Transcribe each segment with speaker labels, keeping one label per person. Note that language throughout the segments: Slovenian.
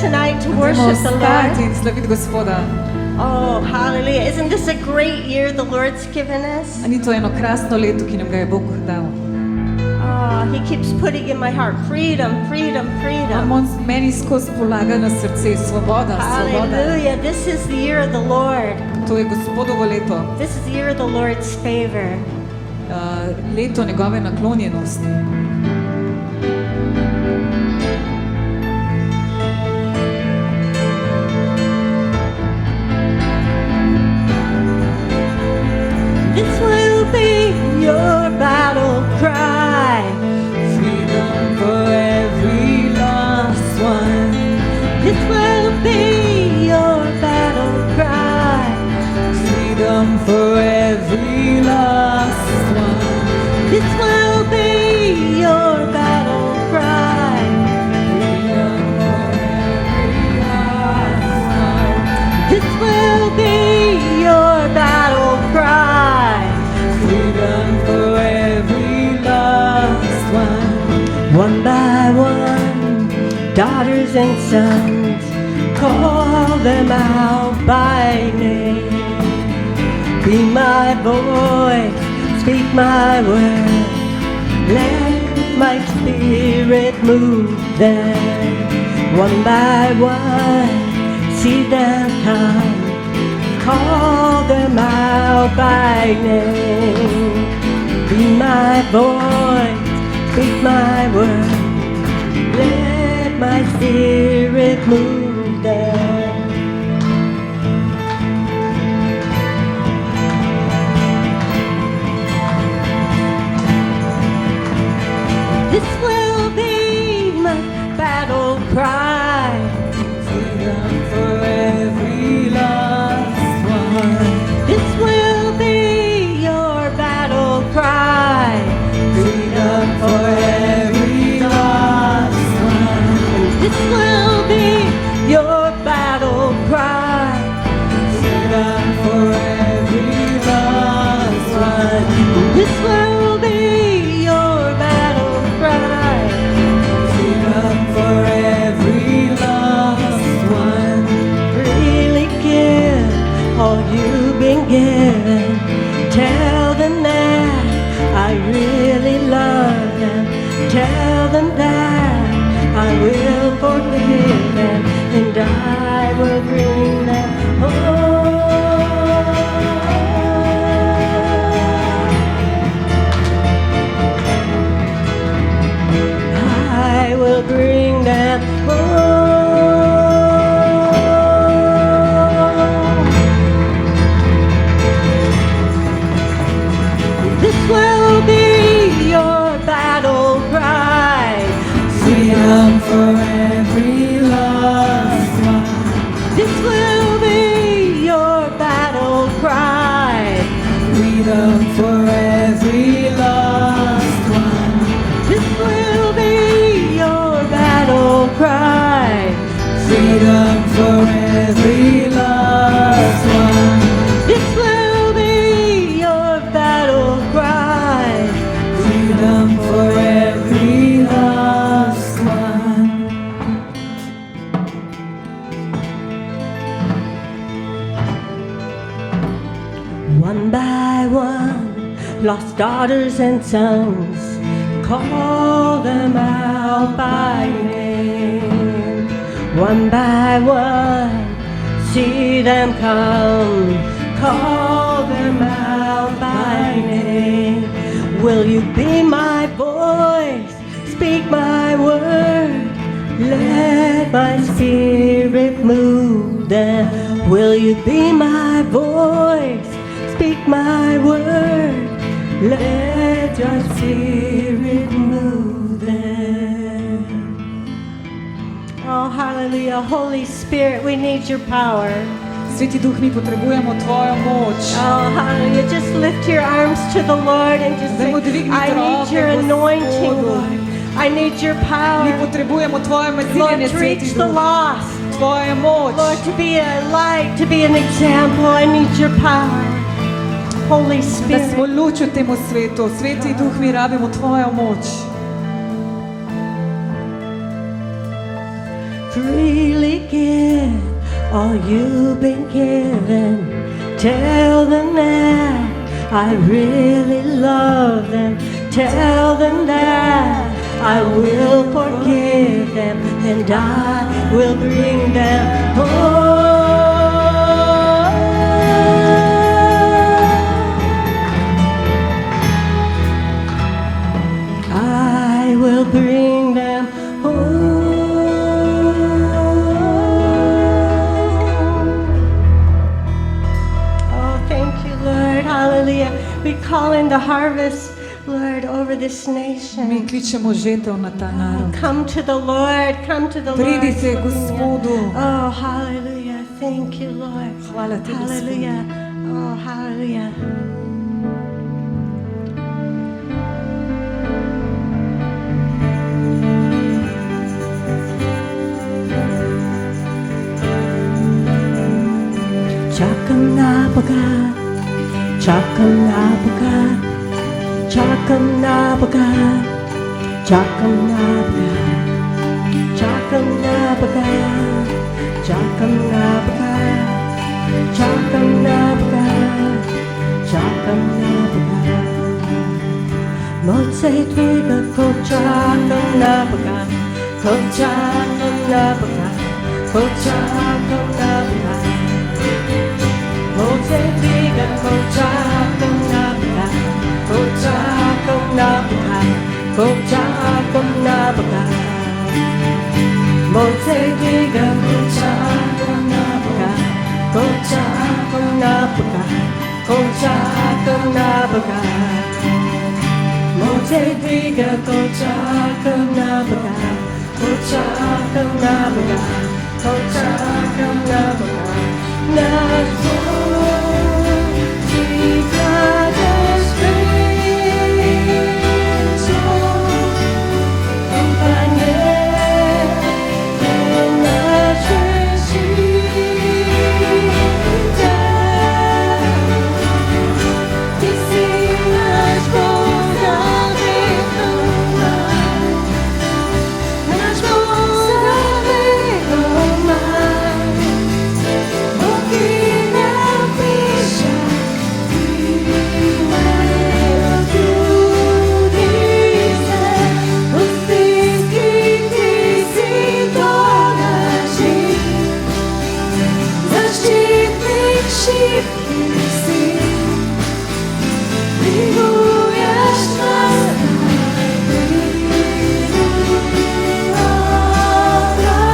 Speaker 1: tonight to
Speaker 2: Dajmo
Speaker 1: worship the
Speaker 2: vstati
Speaker 1: Lord.
Speaker 2: in slaviti Gospoda.
Speaker 1: Oh, hallelujah. Isn't this a great year the Lord's given us?
Speaker 2: A ni to eno krasno leto, ki nam ga je Bog dal?
Speaker 1: Oh, He keeps putting in my heart freedom, freedom, freedom.
Speaker 2: On meni skozi polaga na srce svoboda, svoboda.
Speaker 1: Hallelujah. This is the year of the Lord.
Speaker 2: To je Gospodovo leto,
Speaker 1: This is the year of the Lord's favor.
Speaker 2: leto njegove naklonjenosti.
Speaker 1: This will be your battle cry.
Speaker 2: Freedom for every lost one.
Speaker 1: This will be your battle cry.
Speaker 2: Freedom for every lost one.
Speaker 1: This will be your battle cry.
Speaker 2: Freedom for every lost one.
Speaker 1: This will be your battle cry.
Speaker 2: Freedom for every lost one.
Speaker 1: One by one, daughters and sons, call them out by name. Be my voice, speak my word, let my spirit move them. One by one, see them come, call them out by name. Be my voice, speak my word, let my spirit move them. This will be my battle cry.
Speaker 2: Freedom for every lost one.
Speaker 1: This will be your battle cry.
Speaker 2: Freedom for every lost one.
Speaker 1: This will be your battle cry.
Speaker 2: Freedom for every lost one.
Speaker 1: This will be your battle cry.
Speaker 2: Freedom for every lost one.
Speaker 1: Really give all you've been given. Tell them that I really love them. Tell them that I will forgive them, and I will bring them home. I will bring them home. This will be your battle cry.
Speaker 2: Freedom for every lost one.
Speaker 1: This will be your battle cry.
Speaker 2: Freedom for every lost one.
Speaker 1: This will be your battle cry.
Speaker 2: Freedom for every lost one.
Speaker 1: This will be your battle cry.
Speaker 2: Freedom for every lost one.
Speaker 1: One by one, lost daughters and sons, call them out by name. One by one, see them come, call them out by name. Will you be my voice, speak my word, let my spirit move them. Will you be my voice, speak my word, let your spirit move them. Oh, hallelujah. Holy Spirit, we need your power.
Speaker 2: Sveti Duh, mi potrebujemo Tvojo moč.
Speaker 1: Oh, hallelujah. Just lift your arms to the Lord and just say,
Speaker 2: Dajmo dvigniti
Speaker 1: I need
Speaker 2: roke
Speaker 1: your anointing,
Speaker 2: Gospodu.
Speaker 1: Lord. I need your
Speaker 2: Mi
Speaker 1: power.
Speaker 2: potrebujemo Tvoje
Speaker 1: Lord,
Speaker 2: maziljenje,
Speaker 1: to
Speaker 2: Sveti
Speaker 1: reach the
Speaker 2: Duh.
Speaker 1: lost.
Speaker 2: Tvoja moč.
Speaker 1: Lord, to be a light, to be an example. I need your power. Holy
Speaker 2: Da smo
Speaker 1: Spirit.
Speaker 2: luč v temu svetu. Sveti Duh, mi rabimo Tvojo moč.
Speaker 1: freely give all you've been given. Tell them that I really love them. Tell them that I will forgive them, and I will bring them home. I will bring them home. Oh, thank you, Lord. Hallelujah. We call in the harvest, Lord, over this nation.
Speaker 2: Mi kličemo žetev na ta narod.
Speaker 1: Come to the Lord. Come to the Lord.
Speaker 2: Pridite Gospodu.
Speaker 1: Oh, hallelujah. Thank you, Lord.
Speaker 2: Hvala ti, Gospod.
Speaker 1: Hallelujah. Oh, hallelujah. Čakam na Boga, čakam na Boga, čakam na Boga, čakam na Boga, čakam na Boga, čakam na Boga, čakam na Boga, čakam na Boga. Moc tvega, ko čakam na Boga, ko čakam na Boga, ko čakam na Boga. Moc tvega, ko čakam na Boga, ko čakam na Boga, ko čakam na Boga. Moc tvega, ko čakam na Boga, ko čakam na Boga, ko čakam na Boga. Moc tvega, ko čakam na Boga, ko čakam na Boga, ko čakam na Boga. Naš Bog ti kaže srećo, Panie, naše živote. Ti si naš Bog za vekomaj, naš Bog za vekomaj. Bog i napiše, ti me otrudi se, u stiski ti si donaši, zaštitnik šipkih si, briguješ nas najbolji.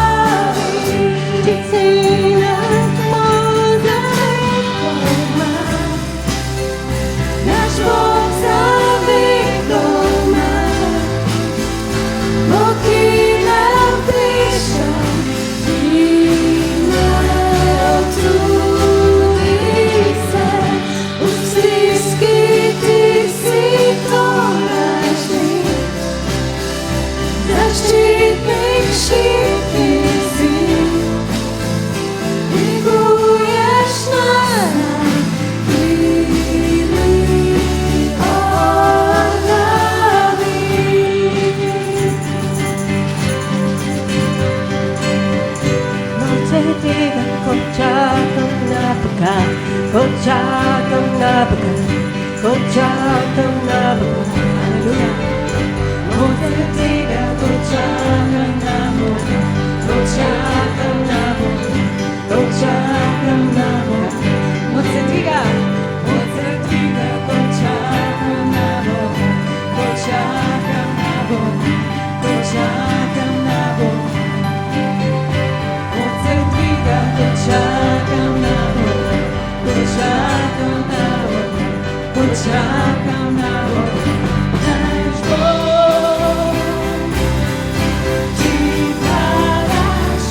Speaker 1: Ti si naš Bog za vekomaj, naš Bog za vekomaj. Bog i nam prišao, ti me otrudi se, u stiski ti si donašnik, zaštitnik šipkih si, briguješ nas najmiliji odravi. Moc tvega, ko čakam na Boga, ko čakam na Boga, ko čakam na Boga. Haleluja. Moc tvega, ko čakam na Boga, ko čakam na Boga, ko čakam na Boga.
Speaker 2: Moc tvega.
Speaker 1: Moc tvega, ko čakam na Boga, ko čakam na Boga, ko čakam na Boga. Moc tvega, ko čakam na Boga, ko čakam na Boga, ko čakam na Boga. Naš Bog ti daš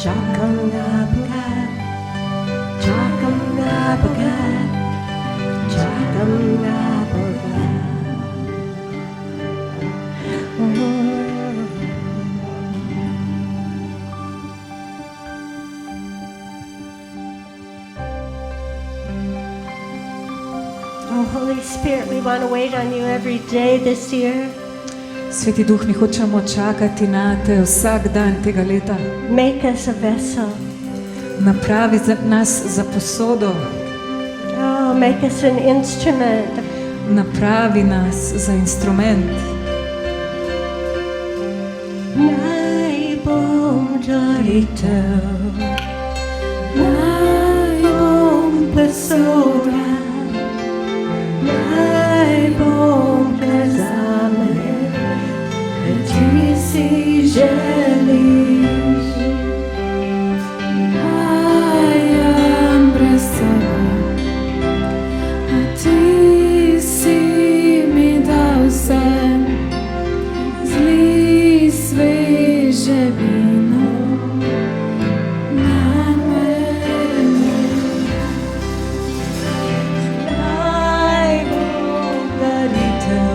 Speaker 1: Chakam Napaga, Chakam Napaga, Chakam Napaga. Oh, Holy Spirit, we want to wait on you every day this year.
Speaker 2: Sveti Duh, mi hočemo čakati na te vsak dan tega leta.
Speaker 1: Make us a vessel.
Speaker 2: Napravi nas za posodo.
Speaker 1: Oh, make us an instrument.
Speaker 2: Napravi nas za instrument.
Speaker 1: Naibom Dorito, Naibom Pesora, Naibom Pesame, Etisi Gelis,
Speaker 3: Ai ambressada, a ti si mi dá o céu, zli sveže vino na mene.
Speaker 1: Naibom Dorito,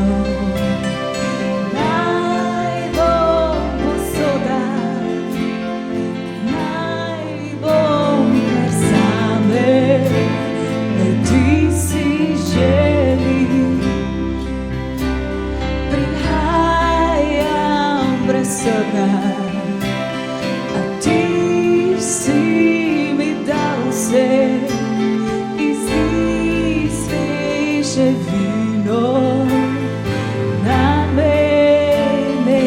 Speaker 1: Naibom Pesora, Naibom Pesame, Etisi Gelis. A ti si mi dal ser i sveže vino na mene.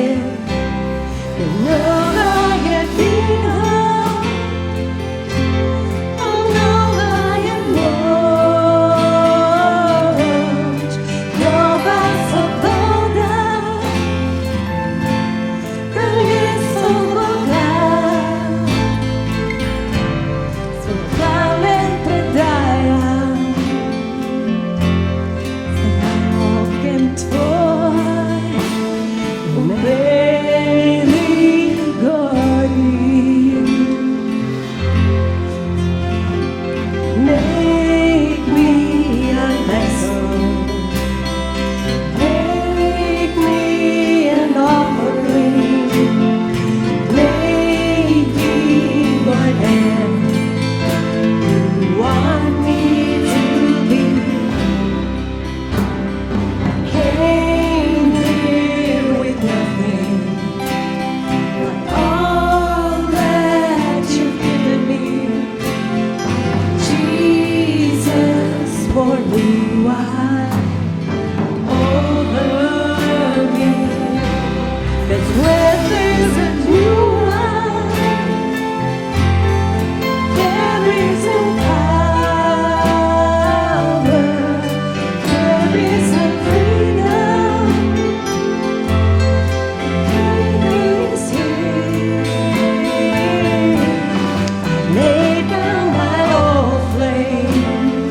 Speaker 1: Nova je vino, nova je moć, nova sloboda. Make me a vessel, make me an offering, make me whatever you want me to be. I came here with nothing but all that you've given me. Jesus poured new wine over me. 'Cause when there's a new wine, there is a power, there is a freedom. He's here. I laid down my old flame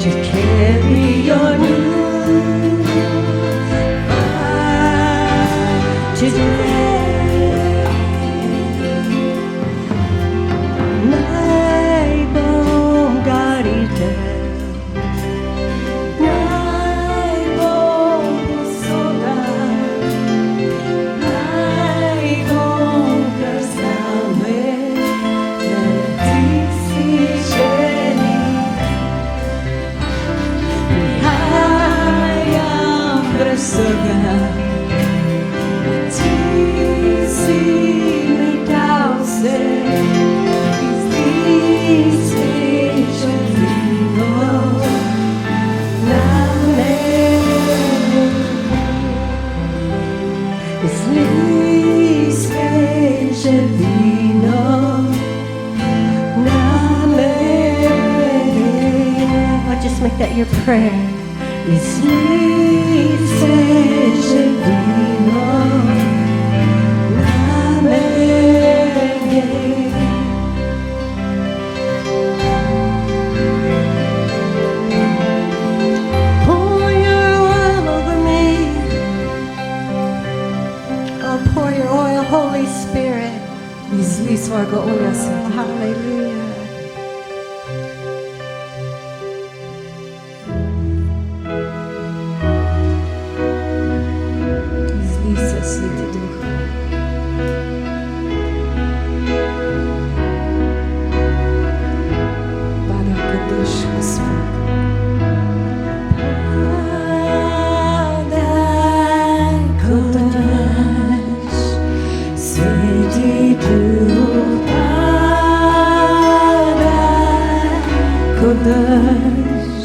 Speaker 1: to carry your new fire today. Naibom Dorito, Naibom Pesora, Naibom Pesame, Etisi Gelis. Ai ambressada, ti si mi dá o ser, sveže vino na mene. Sveže vino na mene. Oh, just make that your prayer. Sveže vino na mene. Pour your oil over me. Oh, pour your oil, Holy Spirit.
Speaker 2: Izli svojega olja sveti.
Speaker 1: Hallelujah.
Speaker 2: Izli se, Sveti Duh. Pada kot dež, Gospod.
Speaker 1: Padaj kot dež, Sveti Duh, padaj kot dež,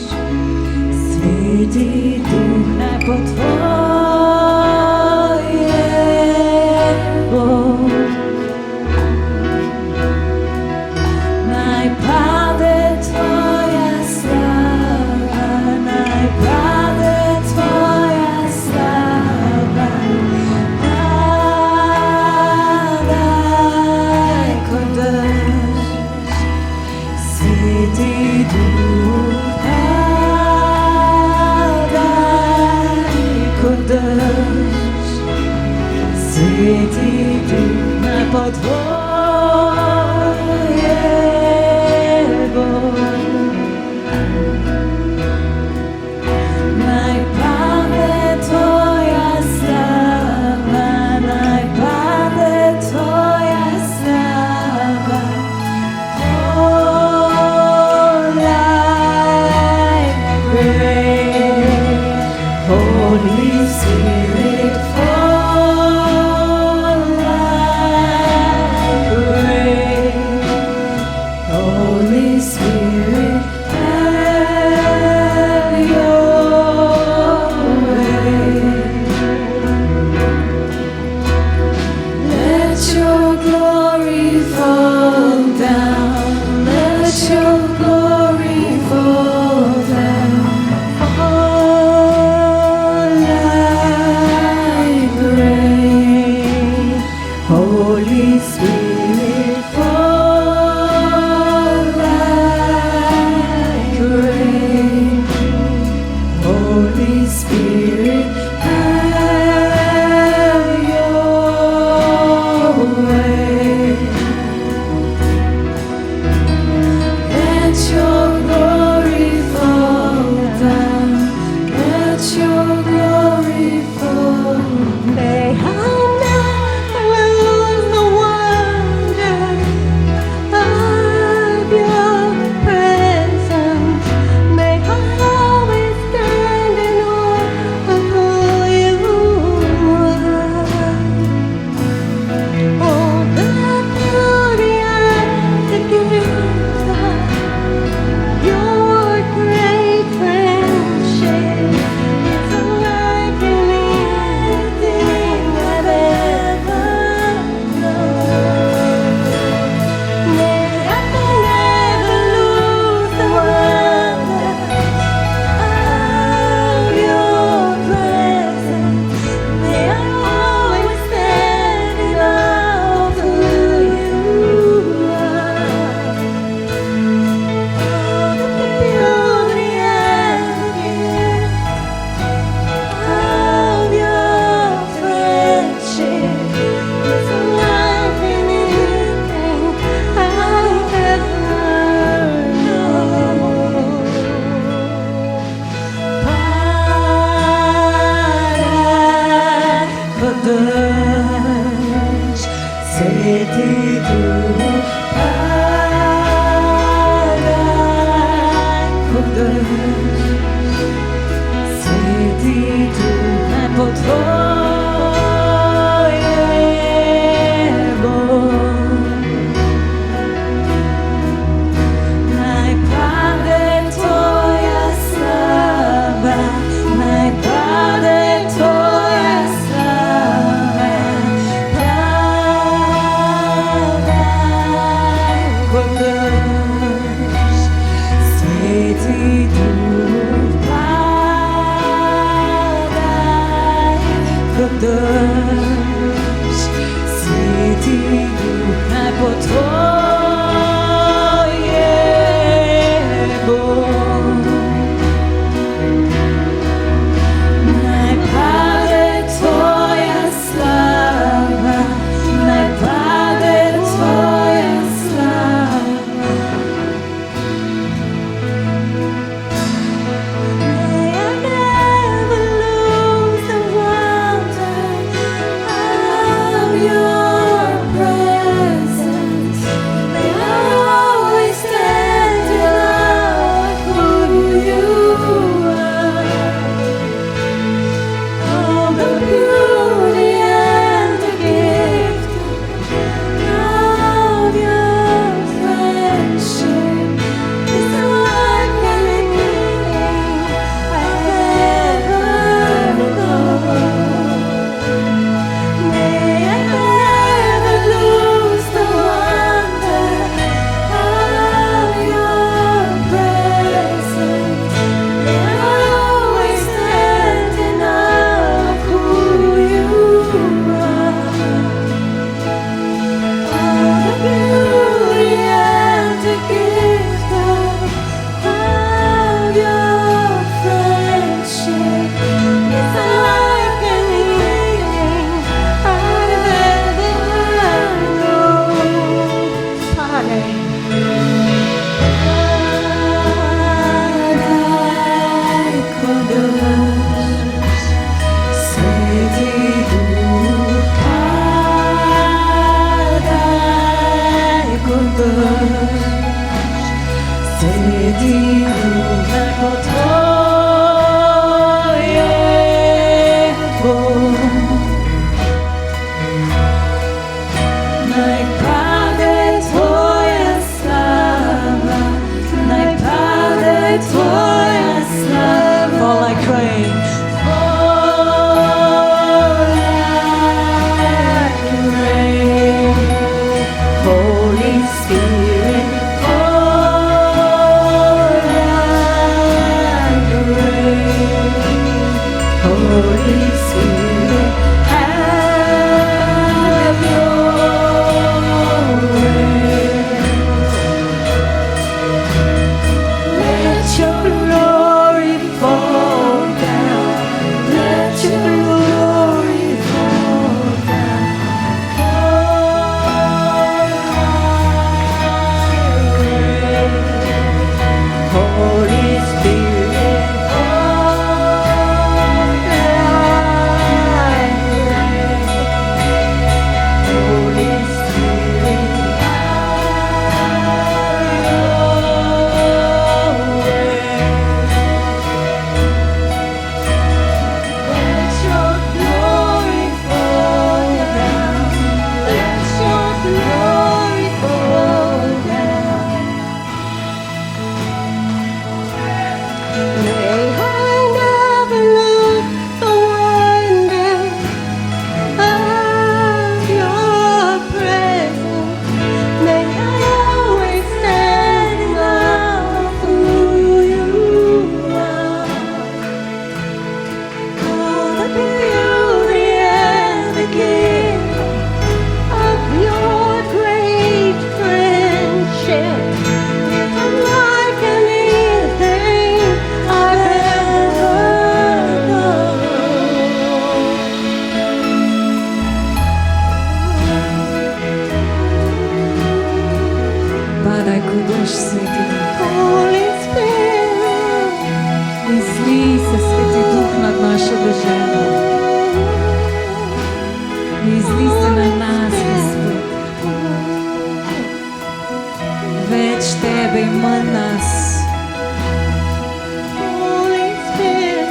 Speaker 1: Sveti Duh, naj po Tvoje bo. Naj pade Tvoja slava, naj pade Tvoja slava, padaj kot dež, Sveti Duh, padaj kot dež, Sveti Duh, naj po Tvoje bo. Naj pade Tvoja slava, naj pade Tvoja slava, fall like rain, Holy Spirit, fall like rain, Holy Spirit, have your way. Let your glory fall down, let your glory fall down, fall like rain, Holy Spirit, fall like rain, Holy Spirit, have your way. Let your glory fall down, let your glory fall. May I never lose the wonder of your presence. May I always stand in awe of who you are. Oh, the beauty and the gift of your great friendship is unlike anything I've ever known. May I never lose the wonder of your presence. May I always stand in awe of who you are. Oh, the beauty and the gift of your friendship is unlike anything I've ever known. Padaj kot dež, Sveti Duh, padaj kot dež, Sveti Duh, naj po Tvoje bo. Naj pade Tvoja slava, naj pade Tvoja slava, padaj kot dež, Sveti Duh, padaj kot dež, Sveti Duh, naj po Tvoje bo. Naj pade Tvoja slava, naj pade
Speaker 2: Святий Дух, Твоєго.
Speaker 3: Najpade Tvoja slava, najpade Tvoja slava.
Speaker 2: Fall like rain.
Speaker 1: Holy Spirit, Holy Spirit, have your way. Let your glory fall down. Let your glory fall down. Holy Spirit, Holy Spirit, let your glory fall down. Let your glory fall down. May I never lose the wonder of your presence. May I always stand in awe of who you are. Oh, the beauty and the gift of your great friendship is unlike anything I've ever known.
Speaker 2: Падай, кудиш, Святий Дух.
Speaker 1: Holy Spirit,
Speaker 2: І злійся, Святий Дух, над нашу державу. І злійся на нас, Господь. Več Тебе і ми нас.
Speaker 1: Holy Spirit,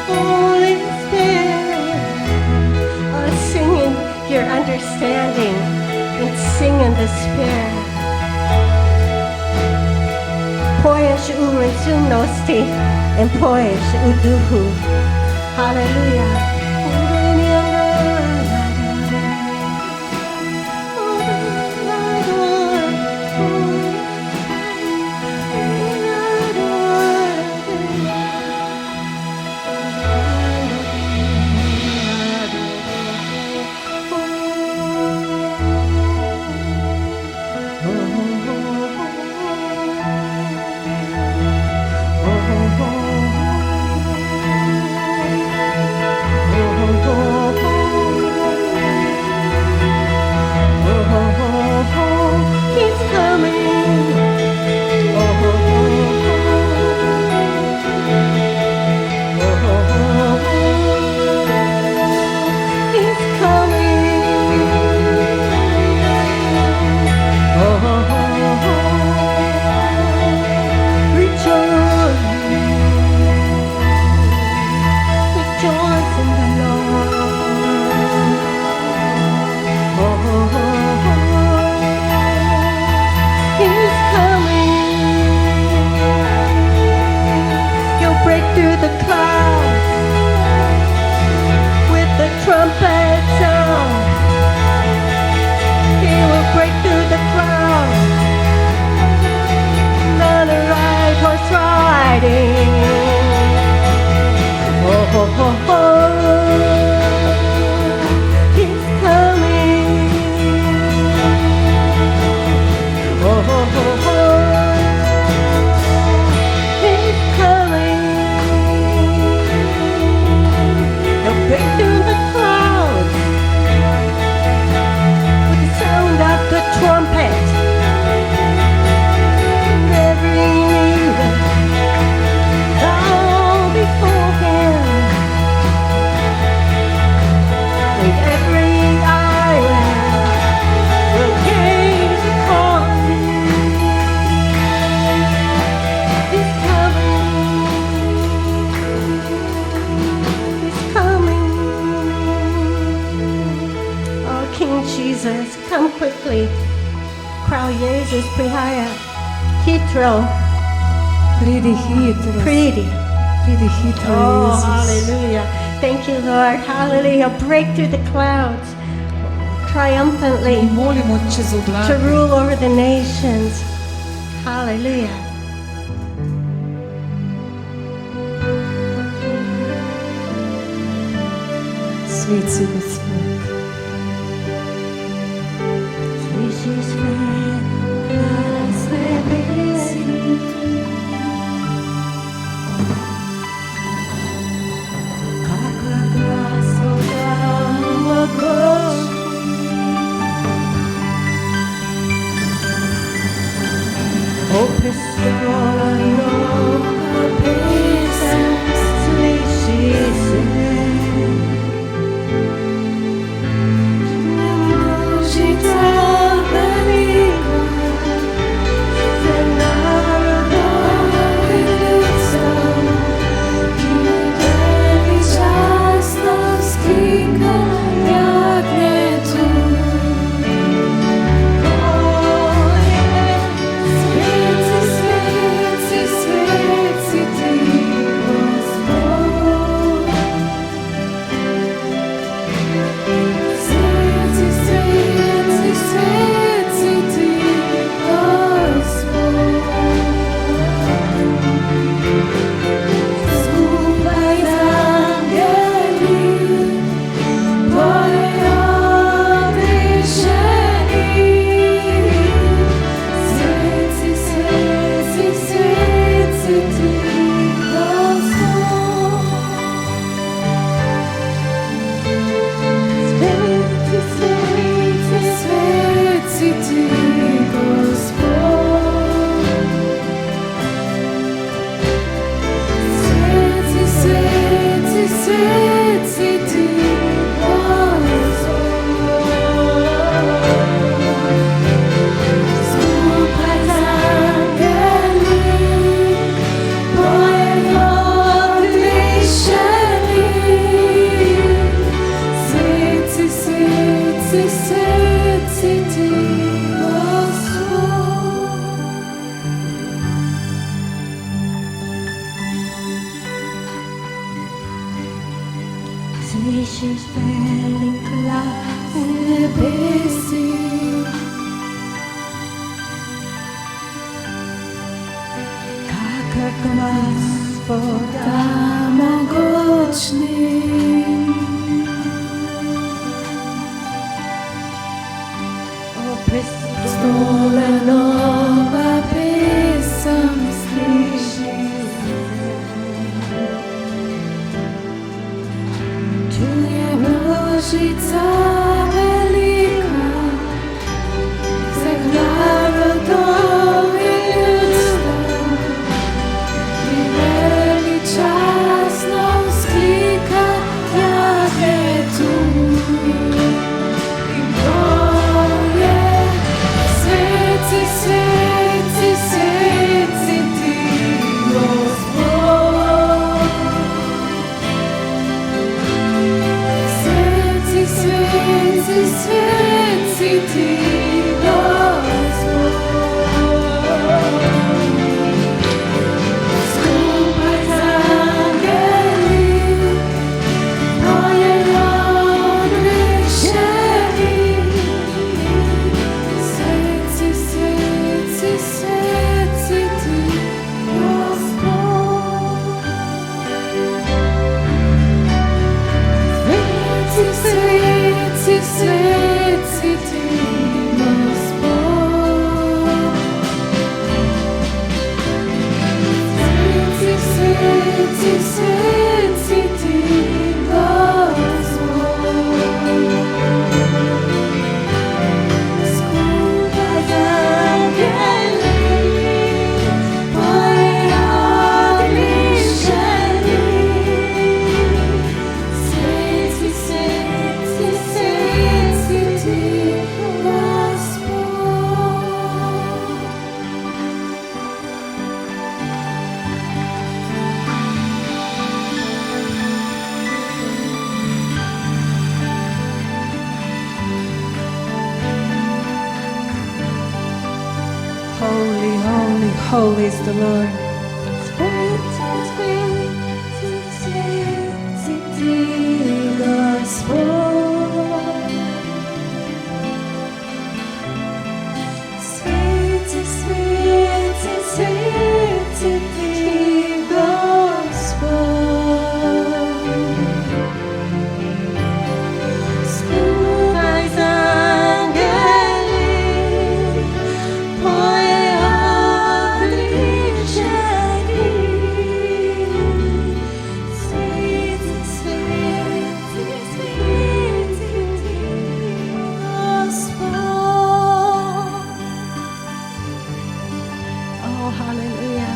Speaker 1: Holy Spirit, sing in your understanding and sing in the Spirit. Poish uresumnosti and poish uduhu. Hallelujah. Oh, Jesus, come quickly. Kralj Jēzus prihaja hitro,
Speaker 2: Pridi hitro,
Speaker 1: pridi.
Speaker 2: pridi hitro,
Speaker 1: Oh,
Speaker 2: Jēzus.
Speaker 1: hallelujah. Thank you, Lord. Hallelujah. Break through the clouds triumphantly
Speaker 2: I molimo čez
Speaker 1: to
Speaker 2: oblake,
Speaker 1: rule over the nations. Hallelujah.
Speaker 2: svet si Gospod.
Speaker 1: Slišiš svet, glas nebesi. Kakor glas Boga mogočni. O prestolno pesem sliši se. Množica velika se narodom in ljudstvom, ki veličastno vzklika jagnjetu. Słyszysz velik glas nebesi. Kakor glas Boga mogočni. O prestolnova pesem sliši se. Tu je množica velika, vseh narodov in ljudstev, ki veličastno vzklika jagnjetu. In poje, svet si, svet si, svet si ti, Gospod. Svet si, svet
Speaker 2: Holy is the Lord.
Speaker 1: Oh, hallelujah.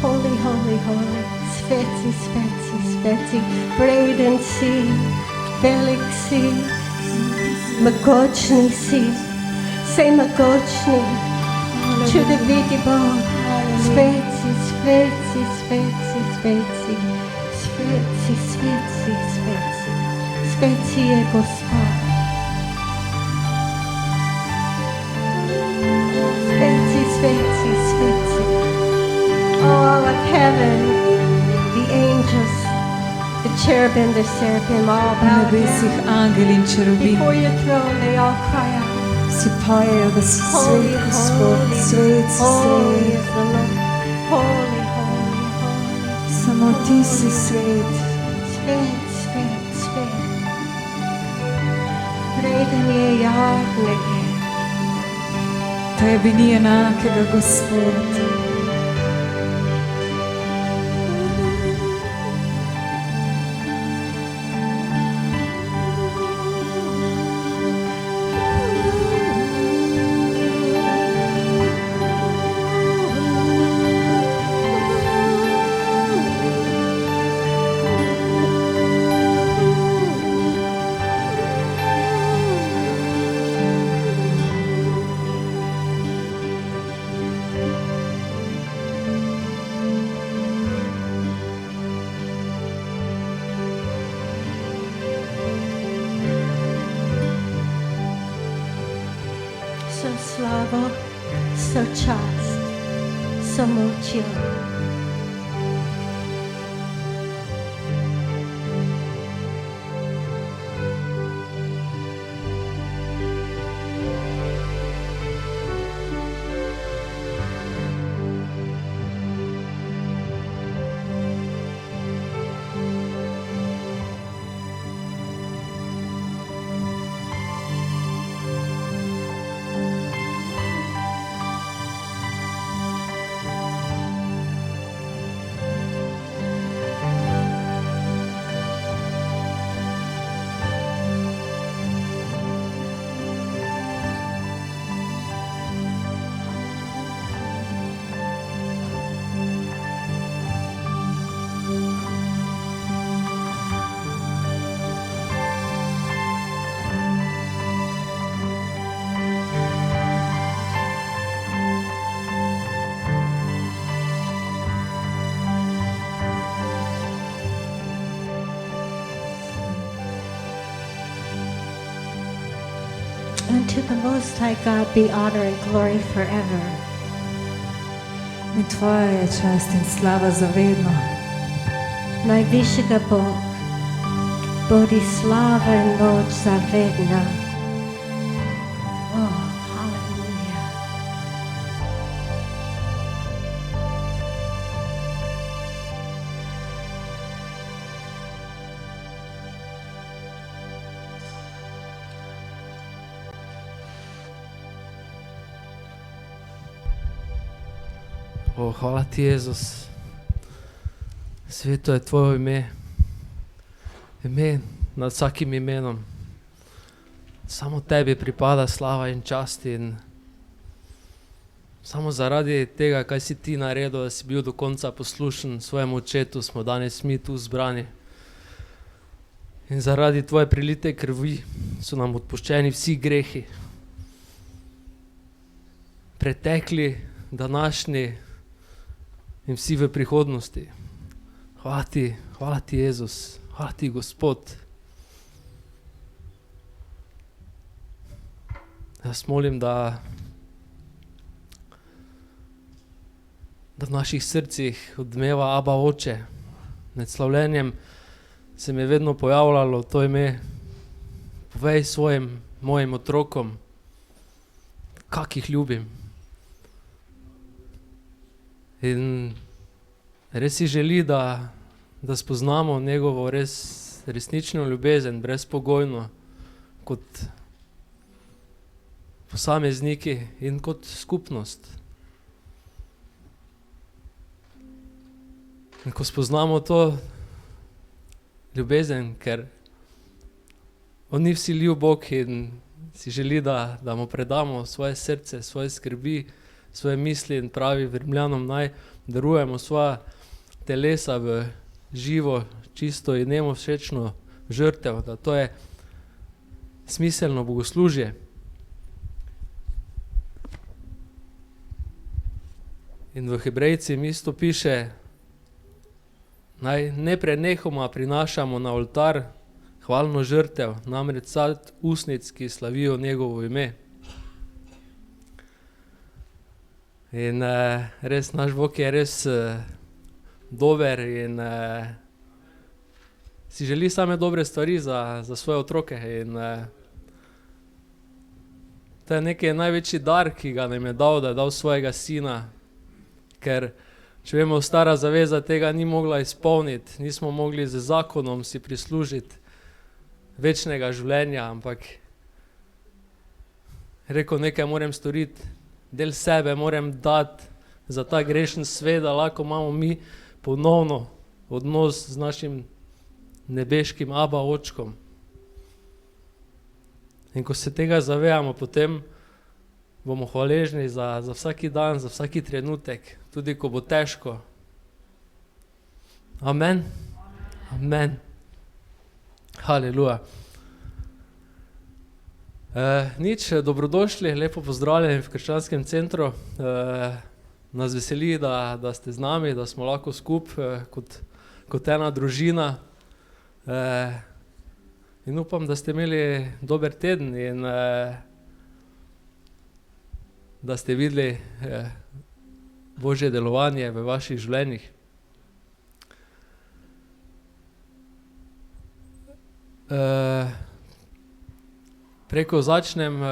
Speaker 1: Holy, holy, holy. Sveti, sveti, sveti. Braden si, velik si, mogočni si. Sej mogočni, čudoviti Bog. Sveti, sveti, sveti, sveti. Sveti, sveti, sveti. Sveti je Gospod. Sveti, sveti, sveti. Oh, all of heaven, the angels, the cherubim, the seraphim, all
Speaker 2: V
Speaker 1: bow
Speaker 2: nebesih
Speaker 1: down
Speaker 2: angeli in čerubini
Speaker 1: before your throne. They all cry out,
Speaker 2: si pojejo, da si
Speaker 1: Holy,
Speaker 2: svet, Gospod,
Speaker 1: holy,
Speaker 2: svet si
Speaker 1: holy
Speaker 2: svet.
Speaker 1: is the Lord. Holy, holy, holy.
Speaker 2: Samo ti si svet.
Speaker 1: Svet, svet, svet. Vreden je jagnje.
Speaker 2: Tebi ni enakega, Gospod. So slavo, so čast, so močjo. And to the Most High God be honor and glory forever. In tvoja je čast in slava zavedno.
Speaker 1: Najvišjega Bog, bodi slava in moč zavedna. Oh, hallelujah.
Speaker 4: O, hvala ti, Jezus. Sveto je tvoje ime. Ime nad vsakim imenom. Samo tebi pripada slava in čast in samo zaradi tega, kaj si ti naredil, da si bil do konca poslušen svojemu očetu, smo danes mi tu zbrani. In zaradi tvoje prilite krvi so nam odpuščeni vsi grehi. Pretekli, današnji in vsi v prihodnosti. Hvala ti, Jezus, hvala ti, Gospod. Jaz molim, da da v naših srcih odmeva Aba Oče. Med slavljenjem se mi je vedno pojavljalo to ime, povej svojim mojim otrokom, kak jih ljubim. In res si želi, da spoznamo njegovo resnično ljubezen, brezpogojno, kot posamezniki in kot skupnost. In ko spoznamo to ljubezen, ker on ni vsiljiv Bog in si želi, da mu predamo svoje srce, svoje skrbi, svoje misli in pravi Rimljanom, naj darujemo svoja telesa v živo, čisto in njemu všečno žrtev, da to je smiselno bogoslužje. In v Hebrejcim isto piše, naj neprenehoma prinašamo na oltar hvalno žrtev, namreč sad usnic, ki slavijo njegovo ime. In res, naš Bog je res dober in si želi same dobre stvari za svoje otroke. In to je neki največji dar, ki ga nam je dal, da je dal svojega sina, ker če vemo, stara zaveza tega ni mogla izpolniti, nismo mogli z zakonom si prislužiti večnega življenja, ampak rekel, nekaj moram storiti, del sebe moram dati za ta grešen svet, da lahko imamo mi ponovno odnos z našim nebeškim Aba Očkom. In ko se tega zavejamo, potem bomo hvaležni za vsaki dan, za vsaki trenutek, tudi ko bo težko. Amen. Amen. Haleluja. Nič, dobrodošli, lepo pozdravljeni v Krščanskem centru. Nas veseli, da ste z nami, da smo lahko skupaj kot ena družina. In upam, da ste imeli dober teden in da ste videli Božje delovanje v vaših življenjih. Preko začnem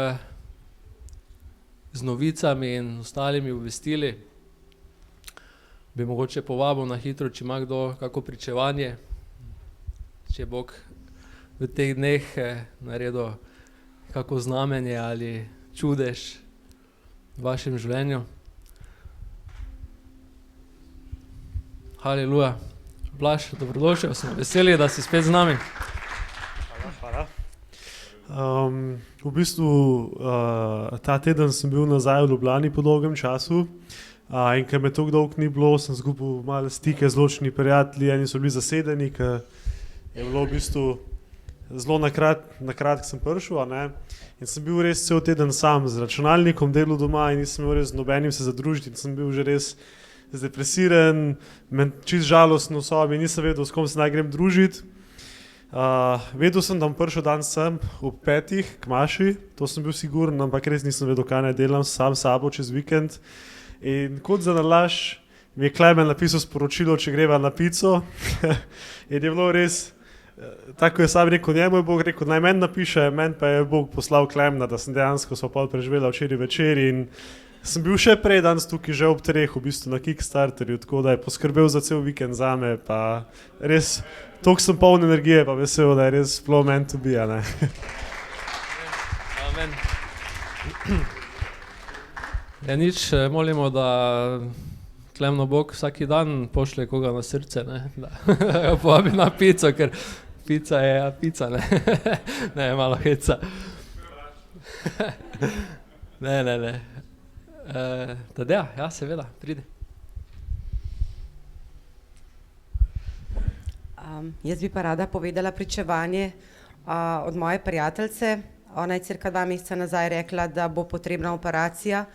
Speaker 4: z novicami in ostalimi obvestili. Bi mogoče povabil na hitro, če ima kdo kako pričevanje, če je Bog v teh dneh naredil kako znamenje ali čudež v vašem življenju. Haleluja. Blaž, dobrodošel, smo veseli, da si spet z nami.
Speaker 5: Hvala. V bistvu ta teden sem bil nazaj v Ljubljani po dolgem času in ker me tako dolgo ni bilo, sem zgubil malo stike z ločnimi prijatelji, eni so bili zasedeni, ker je bilo v bistvu zelo nakratko sem prišel, in sem bil res cel teden sam z računalnikom, delal doma in nisem imel res z nobenim se zadružiti in sem bil že res zdepresiran, čist žalosten v sobi, nisem vedel, s kom se naj grem družiti. Vedel sem, da bom prišel dan sem ob 5 k maši, to sem bil siguren, ampak res nisem vedel, kaj naj delam sam sabo čez vikend. In kot za nalašč mi je Klemen napisal sporočilo, če greva na pico in je bilo res, tako je sam rekel, njemu je Bog rekel, naj meni napiše, meni pa je Bog poslal Klemna, da sem dejansko sva pol preživela včeraj večer in sem bil še prej danes tukaj že ob 3 v bistvu na Kickstarterju, tako da je poskrbel za cel vikend zame, pa res toliko sem poln energije, pa vesel, da je res flow meant to be, ne.
Speaker 4: Amen. Ja, nič, molimo, da Klemno Bog vsaki dan pošlje koga na srce, ne, da povabi na pico, ker pica je pica, ne, ne, malo heca. Ne. Tadeja, ja, seveda, pridi.
Speaker 6: Jaz bi pa rada povedala pričevanje od moje prijateljice. Ona je cirka 2 meseca nazaj rekla, da bo potrebna operacija,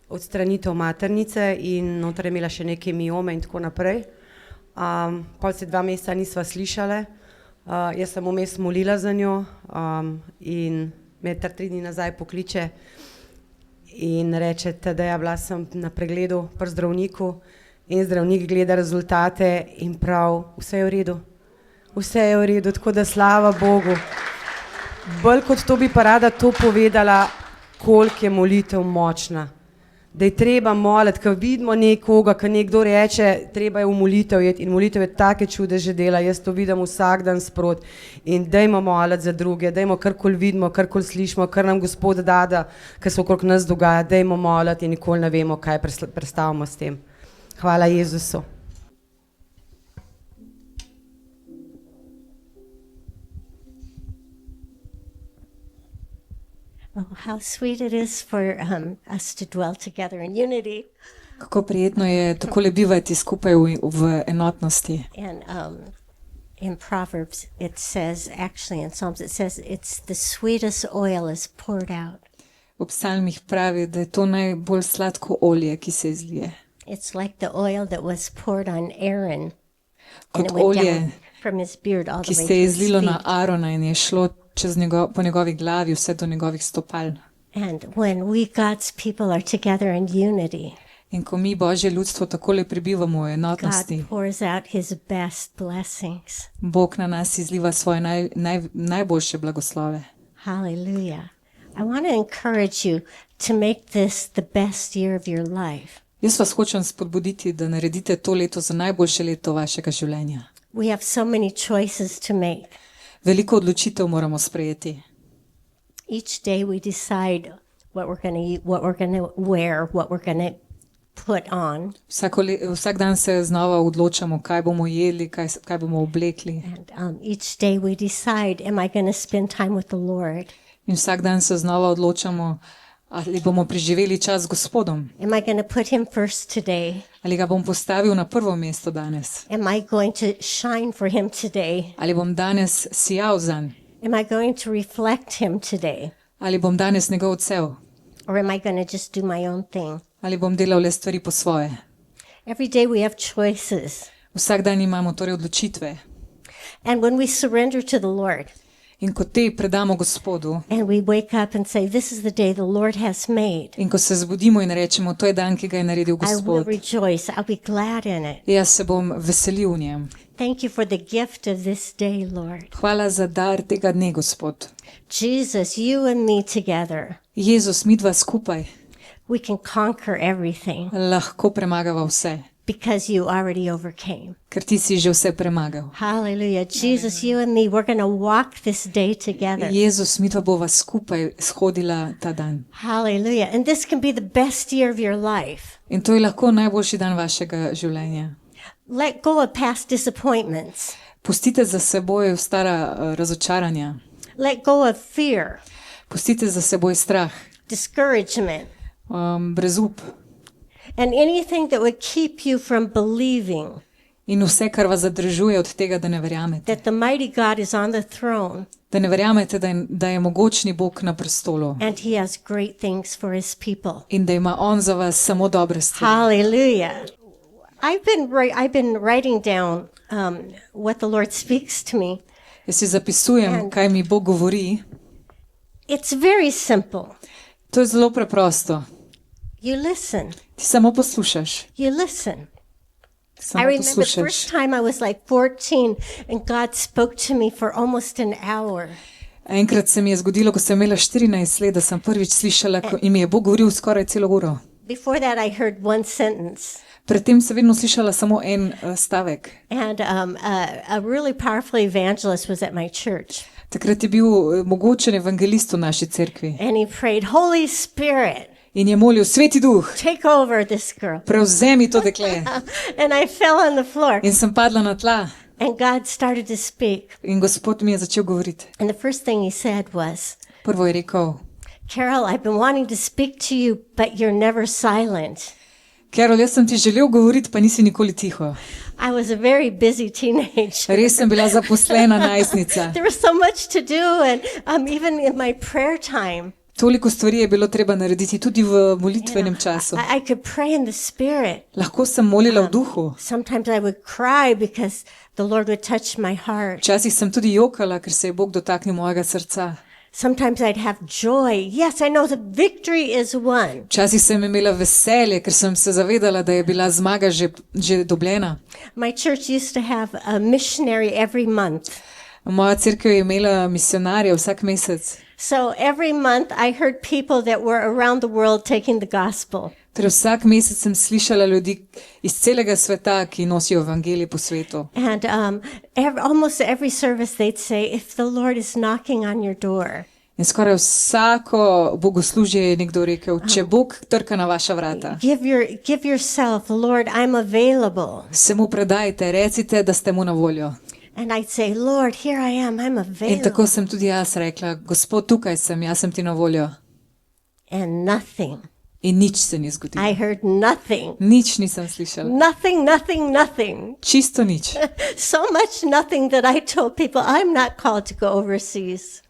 Speaker 6: odstranitev maternice in noter je imela še neke miome in tako naprej. Pol se 2 meseca nisva slišale. Jaz sem vmes molila za njo in me 3 dni nazaj pokliče in reče, da bila sem na pregledu pri zdravniku in zdravnik gleda rezultate in prav, vse je v redu. Vse je v redu, tako da slava Bogu. Bolj kot to bi pa rada to povedala, koliko je molitev močna. Da je treba moliti, ko vidimo nekoga, ko nekdo reče, treba je v molitev jeti in molitev je take čudeže dela, jaz to vidim vsak dan sprot in dajmo moliti za druge, dajmo karkoli vidimo, karkoli slišimo, kar nam Gospod da, kar se okrog nas dogaja, dajmo moliti in nikoli ne vemo, kaj predstavimo s tem. Hvala Jezusu.
Speaker 7: Oh, how sweet it is for us to dwell together in unity.
Speaker 3: Kako prijetno je takole bivati skupaj v enotnosti.
Speaker 7: And in Proverbs it says, actually in Psalms it says, it's the sweetest oil is poured out.
Speaker 3: V psalmih pravi, da je to najbolj sladko olje, ki se izlije.
Speaker 7: It's like the oil that was poured on Aaron.
Speaker 3: Kot
Speaker 7: And it went
Speaker 3: olje,
Speaker 7: down from his beard all
Speaker 3: ki
Speaker 7: the way
Speaker 3: se je
Speaker 7: to his
Speaker 3: izlilo na
Speaker 7: feet.
Speaker 3: Arona in je šlo po njegovi glavi vse do njegovih stopal.
Speaker 7: And when we God's people are together in unity,
Speaker 3: In ko mi Božje ljudstvo takole prebivamo v enotnosti,
Speaker 7: God pours out his best blessings.
Speaker 3: Bog na nas izliva svoje najboljše blagoslove.
Speaker 7: Hallelujah. I want to encourage you to make this the best year of your life.
Speaker 3: Jaz vas hočem spodbuditi, da naredite to leto za najboljše leto vašega življenja.
Speaker 7: We have so many choices to make.
Speaker 3: Veliko odločitev moramo sprejeti.
Speaker 7: Each day we decide what we're going to eat, what we're going to wear, what we're going to put on.
Speaker 3: Vsak dan se znova odločamo, kaj bomo jedli, kaj bomo oblekli.
Speaker 7: And each day we decide, am I going to spend time with the Lord?
Speaker 3: In vsak dan se znova odločamo, ali bomo preživeli čas z Gospodom.
Speaker 7: Am I going to put him first today?
Speaker 3: Ali ga bom postavil na prvo mesto danes.
Speaker 7: Am I going to shine for him today?
Speaker 3: Ali bom danes sijal zanj.
Speaker 7: Am I going to reflect him today?
Speaker 3: Ali bom danes njegov odsev.
Speaker 7: Or am I going to just do my own thing?
Speaker 3: Ali bom delal le stvari po svoje.
Speaker 7: Every day we have choices.
Speaker 3: Vsak dan imamo torej odločitve.
Speaker 7: And when we surrender to the Lord,
Speaker 3: In ko te predamo Gospodu,
Speaker 7: and we wake up and say, this is the day the Lord has made,
Speaker 3: in ko se zbudimo in rečemo, to je dan, ki ga je naredil
Speaker 7: I will
Speaker 3: Gospod,
Speaker 7: rejoice. I'll be glad in it.
Speaker 3: jaz se bom veselil v njem.
Speaker 7: Thank you for the gift of this day, Lord.
Speaker 3: Hvala za dar tega dne, Gospod.
Speaker 7: Jesus, you and me together,
Speaker 3: Jezus, midva skupaj
Speaker 7: we can conquer everything
Speaker 3: lahko premagava vse,
Speaker 7: because you already overcame.
Speaker 3: ker ti si že vse premagal.
Speaker 7: Hallelujah. Jesus, you and me, we're going to walk this day together.
Speaker 3: Jezus, midva bova skupaj shodila ta dan.
Speaker 7: Hallelujah. And this can be the best year of your life.
Speaker 3: In to je lahko najboljši dan vašega življenja.
Speaker 7: Let go of past disappointments.
Speaker 3: Pustite za seboj stara razočaranja.
Speaker 7: Let go of fear,
Speaker 3: Pustite za seboj strah,
Speaker 7: discouragement,
Speaker 3: brezup
Speaker 7: and anything that would keep you from believing
Speaker 3: in vse, kar vas zadržuje od tega, da ne verjamete.
Speaker 7: that the mighty God is on the throne
Speaker 3: Da ne verjamete, da je mogočni Bog na prestolu
Speaker 7: and he has great things for his people.
Speaker 3: in da ima On za vas samo dobre stvari.
Speaker 7: Hallelujah. I've been writing down what the Lord speaks to me.
Speaker 3: Jaz si zapisujem, kaj mi Bog govori.
Speaker 7: It's very simple.
Speaker 3: To je zelo preprosto.
Speaker 7: You listen.
Speaker 3: Ti samo poslušaš.
Speaker 7: You listen. I
Speaker 3: Samo
Speaker 7: remember the
Speaker 3: poslušaš.
Speaker 7: first time I was like 14 and God spoke to me for almost an hour.
Speaker 3: Enkrat se mi je zgodilo, ko sem imela 14 let, da sem prvič slišala in mi je Bog govoril skoraj celo uro.
Speaker 7: Before that I heard one sentence.
Speaker 3: Predtem sem vedno slišala samo en stavek.
Speaker 7: And a really powerful evangelist was at my church.
Speaker 3: Takrat je bil mogočen evangelist v naši cerkvi
Speaker 7: And he prayed, Holy Spirit,
Speaker 3: in je molil, Sveti Duh,
Speaker 7: take over this girl.
Speaker 3: prevzemi to dekle.
Speaker 7: And I fell on the floor.
Speaker 3: In sem padla na tla
Speaker 7: And God started to speak.
Speaker 3: in Gospod mi je začel govoriti.
Speaker 7: And the first thing he said was,
Speaker 3: Prvo je rekel,
Speaker 7: Carol, I've been wanting to speak to you, but you're never silent.
Speaker 3: Carol, jaz sem ti želel govoriti, pa nisi nikoli tiho.
Speaker 7: I was a very busy teenager.
Speaker 3: Res sem bila zaposlena najstnica.
Speaker 7: There was so much to do, and even in my prayer time,
Speaker 3: Toliko stvari je bilo treba narediti tudi v molitvenem času.
Speaker 7: I could pray in the Spirit.
Speaker 3: Lahko sem molila v duhu.
Speaker 7: Sometimes I would cry because the Lord would touch my heart.
Speaker 3: Včasih sem tudi jokala, ker se je Bog dotaknil mojega srca.
Speaker 7: Sometimes I'd have joy. Yes, I know the victory is won.
Speaker 3: Včasih sem imela veselje, ker sem se zavedala, da je bila zmaga že dobljena.
Speaker 7: My church used to have a missionary every month.
Speaker 3: Moja cerkev je imela misionarja vsak mesec.
Speaker 7: So every month I heard people that were around the world taking the gospel.
Speaker 3: Torej vsak mesec sem slišala ljudi iz celega sveta, ki nosijo evangelij po svetu.
Speaker 7: And almost every service they'd say, if the Lord is knocking on your door,
Speaker 3: In skoraj vsako bogoslužje je nekdo rekel, če Bog trka na vaša vrata,
Speaker 7: give yourself, Lord, I'm available.
Speaker 3: se mu predajte, recite, da ste mu na voljo.
Speaker 7: And I'd say, Lord, here I am, I'm
Speaker 3: In tako
Speaker 7: available.
Speaker 3: sem tudi jaz rekla, Gospod, tukaj sem, jaz sem ti na voljo.
Speaker 7: And nothing.
Speaker 3: In nič se ni zgodilo.
Speaker 7: I heard nothing.
Speaker 3: Nič nisem slišala.
Speaker 7: Nothing.
Speaker 3: Čisto nič.
Speaker 7: So much nothing that I told people I'm not called to go overseas.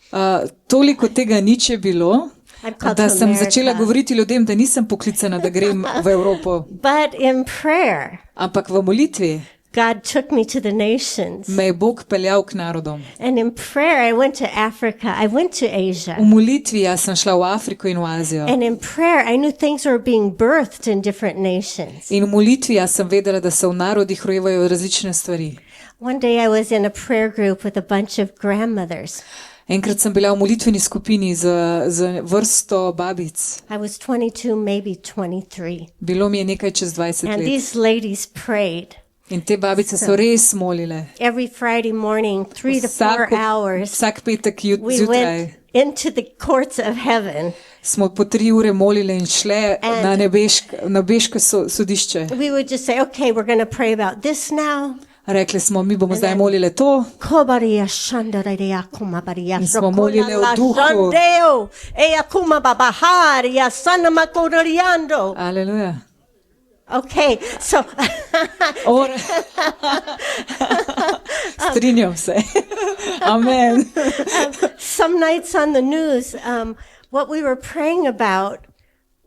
Speaker 3: Toliko tega nič je bilo,
Speaker 7: I'm called
Speaker 3: da
Speaker 7: to
Speaker 3: sem začela
Speaker 7: America.
Speaker 3: govoriti ljudem, da nisem poklicana, da grem v Evropo.
Speaker 7: But in prayer,
Speaker 3: Ampak v molitvi
Speaker 7: God took me to the nations.
Speaker 3: me je Bog peljal k narodom.
Speaker 7: And in prayer, I went to Africa. I went to Asia.
Speaker 3: V molitvi jaz sem šla v Afriko in v Azijo.
Speaker 7: And in prayer, I knew things were being birthed in different nations.
Speaker 3: In v molitvi jaz sem vedela, da se v narodih rojevajo različne stvari.
Speaker 7: One day I was in a prayer group with a bunch of grandmothers.
Speaker 3: Enkrat sem bila v molitveni skupini z vrsto babic.
Speaker 7: I was 22, maybe 23.
Speaker 3: Bilo mi je nekaj čez 20
Speaker 7: And
Speaker 3: let.
Speaker 7: these ladies prayed
Speaker 3: In te babice so res molile.
Speaker 7: every Friday morning, 3 to 4 hours.
Speaker 3: Vsak petek
Speaker 7: We
Speaker 3: zjutraj
Speaker 7: went into the courts of heaven.
Speaker 3: smo po 3 ure molile in šle
Speaker 7: And-
Speaker 3: na nebeško sodišče.
Speaker 7: We would just say, okay, we're going to pray about this now.
Speaker 3: Rekli smo, mi bomo zdaj molile to.
Speaker 7: Kobaria shandaria kumabaria
Speaker 3: In smo molile v duhu.
Speaker 7: shandeo eya kumababaharia sanamakodoriando.
Speaker 3: Aleluja.
Speaker 7: Okay, so
Speaker 3: Strinjam se. Amen.
Speaker 7: some nights on the news, what we were praying about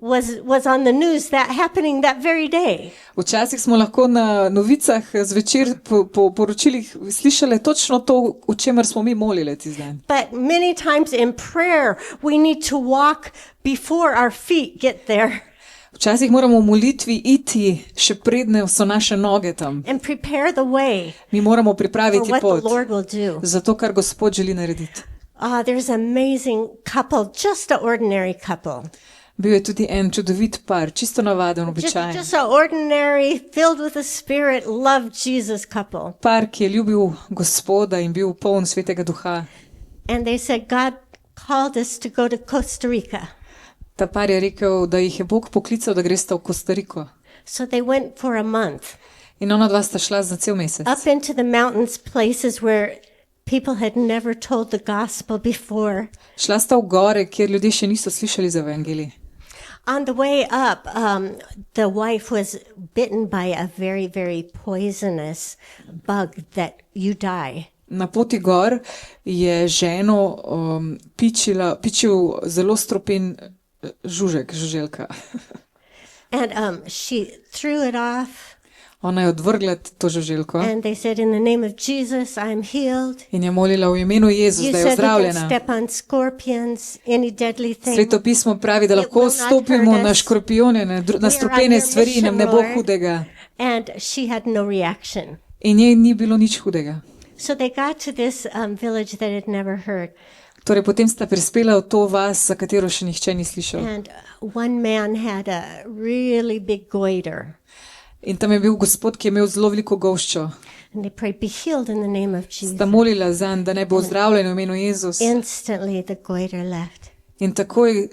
Speaker 7: was on the news that happening that very day.
Speaker 3: Včasih smo lahko na novicah zvečer po poročilih slišali točno to, o čemer smo mi molili tisti dan.
Speaker 7: But many times in prayer, we need to walk before our feet get there
Speaker 3: Včasih moramo v molitvi iti, še predne so naše noge tam.
Speaker 7: and prepare the way
Speaker 3: Mi moramo
Speaker 7: for
Speaker 3: pripraviti
Speaker 7: what the
Speaker 3: pot
Speaker 7: Lord will do.
Speaker 3: za to, kar Gospod želi narediti.
Speaker 7: There's an amazing couple, just an ordinary couple.
Speaker 3: Bil je tudi en čudovit par, čisto navaden,
Speaker 7: Just
Speaker 3: običajen.
Speaker 7: an ordinary, filled with the Spirit, loved Jesus couple.
Speaker 3: Par, ki je ljubil Gospoda in bil poln Svetega Duha.
Speaker 7: And they said, God called us to go to Costa Rica.
Speaker 3: Ta par je rekel, da jih je Bog poklical, da gresta v Kostariko.
Speaker 7: So they went for a month
Speaker 3: In ona dva sta šla za cel mesec.
Speaker 7: up into the mountains, places where people had never told the gospel before.
Speaker 3: Šla sta v gore, kjer ljudje še niso slišali za evangelij.
Speaker 7: On the way up, the wife was bitten by a very, very poisonous bug that you die.
Speaker 3: Na poti gor je ženo pičil zelo stropen žuželka.
Speaker 7: And she threw it off,
Speaker 3: Ona je odvrgla to žuželko
Speaker 7: and they said, in the name of Jesus, I'm healed.
Speaker 3: in je molila v imenu Jezus,
Speaker 7: You
Speaker 3: da je
Speaker 7: said we can
Speaker 3: ozdravljena.
Speaker 7: step on scorpions, any deadly thing.
Speaker 3: Sveto pismo pravi, da
Speaker 7: It
Speaker 3: lahko
Speaker 7: will not
Speaker 3: stopimo
Speaker 7: hurt
Speaker 3: na
Speaker 7: us.
Speaker 3: škorpijone, na stropene
Speaker 7: your
Speaker 3: stvari in nam ne bo
Speaker 7: mission, Lord.
Speaker 3: hudega.
Speaker 7: And she had no reaction.
Speaker 3: In njej ni bilo nič hudega.
Speaker 7: So they got to this village that had never heard.
Speaker 3: Torej potem sta prispela v to vas, za katero še nihče ni slišal.
Speaker 7: And one man had a really big goiter.
Speaker 3: In tam je bil gospod, ki je imel zelo veliko golščo.
Speaker 7: And they prayed, be healed in the name of Jesus.
Speaker 3: Sta molila zanj, da naj bo ozdravljen v imenu Jezus.
Speaker 7: Instantly the goiter left.
Speaker 3: In takoj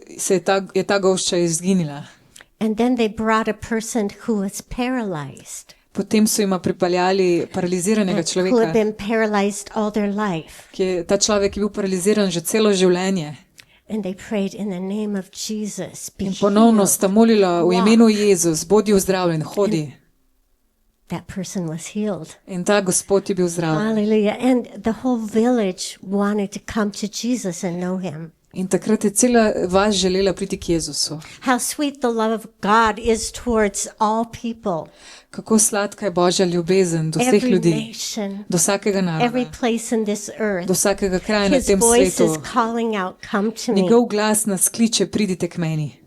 Speaker 3: je ta golšča izginila.
Speaker 7: And then they brought a person who was paralyzed,
Speaker 3: Potem so jima pripeljali paraliziranega
Speaker 7: who had
Speaker 3: človeka,
Speaker 7: been paralyzed all their life.
Speaker 3: ta človek je bil paraliziran že celo življenje.
Speaker 7: And they prayed in the name of Jesus, be
Speaker 3: In ponovno
Speaker 7: healed.
Speaker 3: sta molila v imenu Jezus, bodi ozdravljen, hodi.
Speaker 7: That person was healed.
Speaker 3: In ta gospod je bil zdravljen.
Speaker 7: Hallelujah. And the whole village wanted to come to Jesus and know him.
Speaker 3: In takrat je cela vas želela priti k Jezusu.
Speaker 7: How sweet the love of God is towards all people,
Speaker 3: Kako sladka je Božja ljubezen do vseh
Speaker 7: every
Speaker 3: ljudi,
Speaker 7: nation,
Speaker 3: do vsakega
Speaker 7: every
Speaker 3: naroda,
Speaker 7: place in this earth.
Speaker 3: do vsakega kraja na
Speaker 7: His
Speaker 3: tem
Speaker 7: voice is
Speaker 3: svetu.
Speaker 7: calling out, come to me.
Speaker 3: Njegov glas nas kliče, pridite k meni.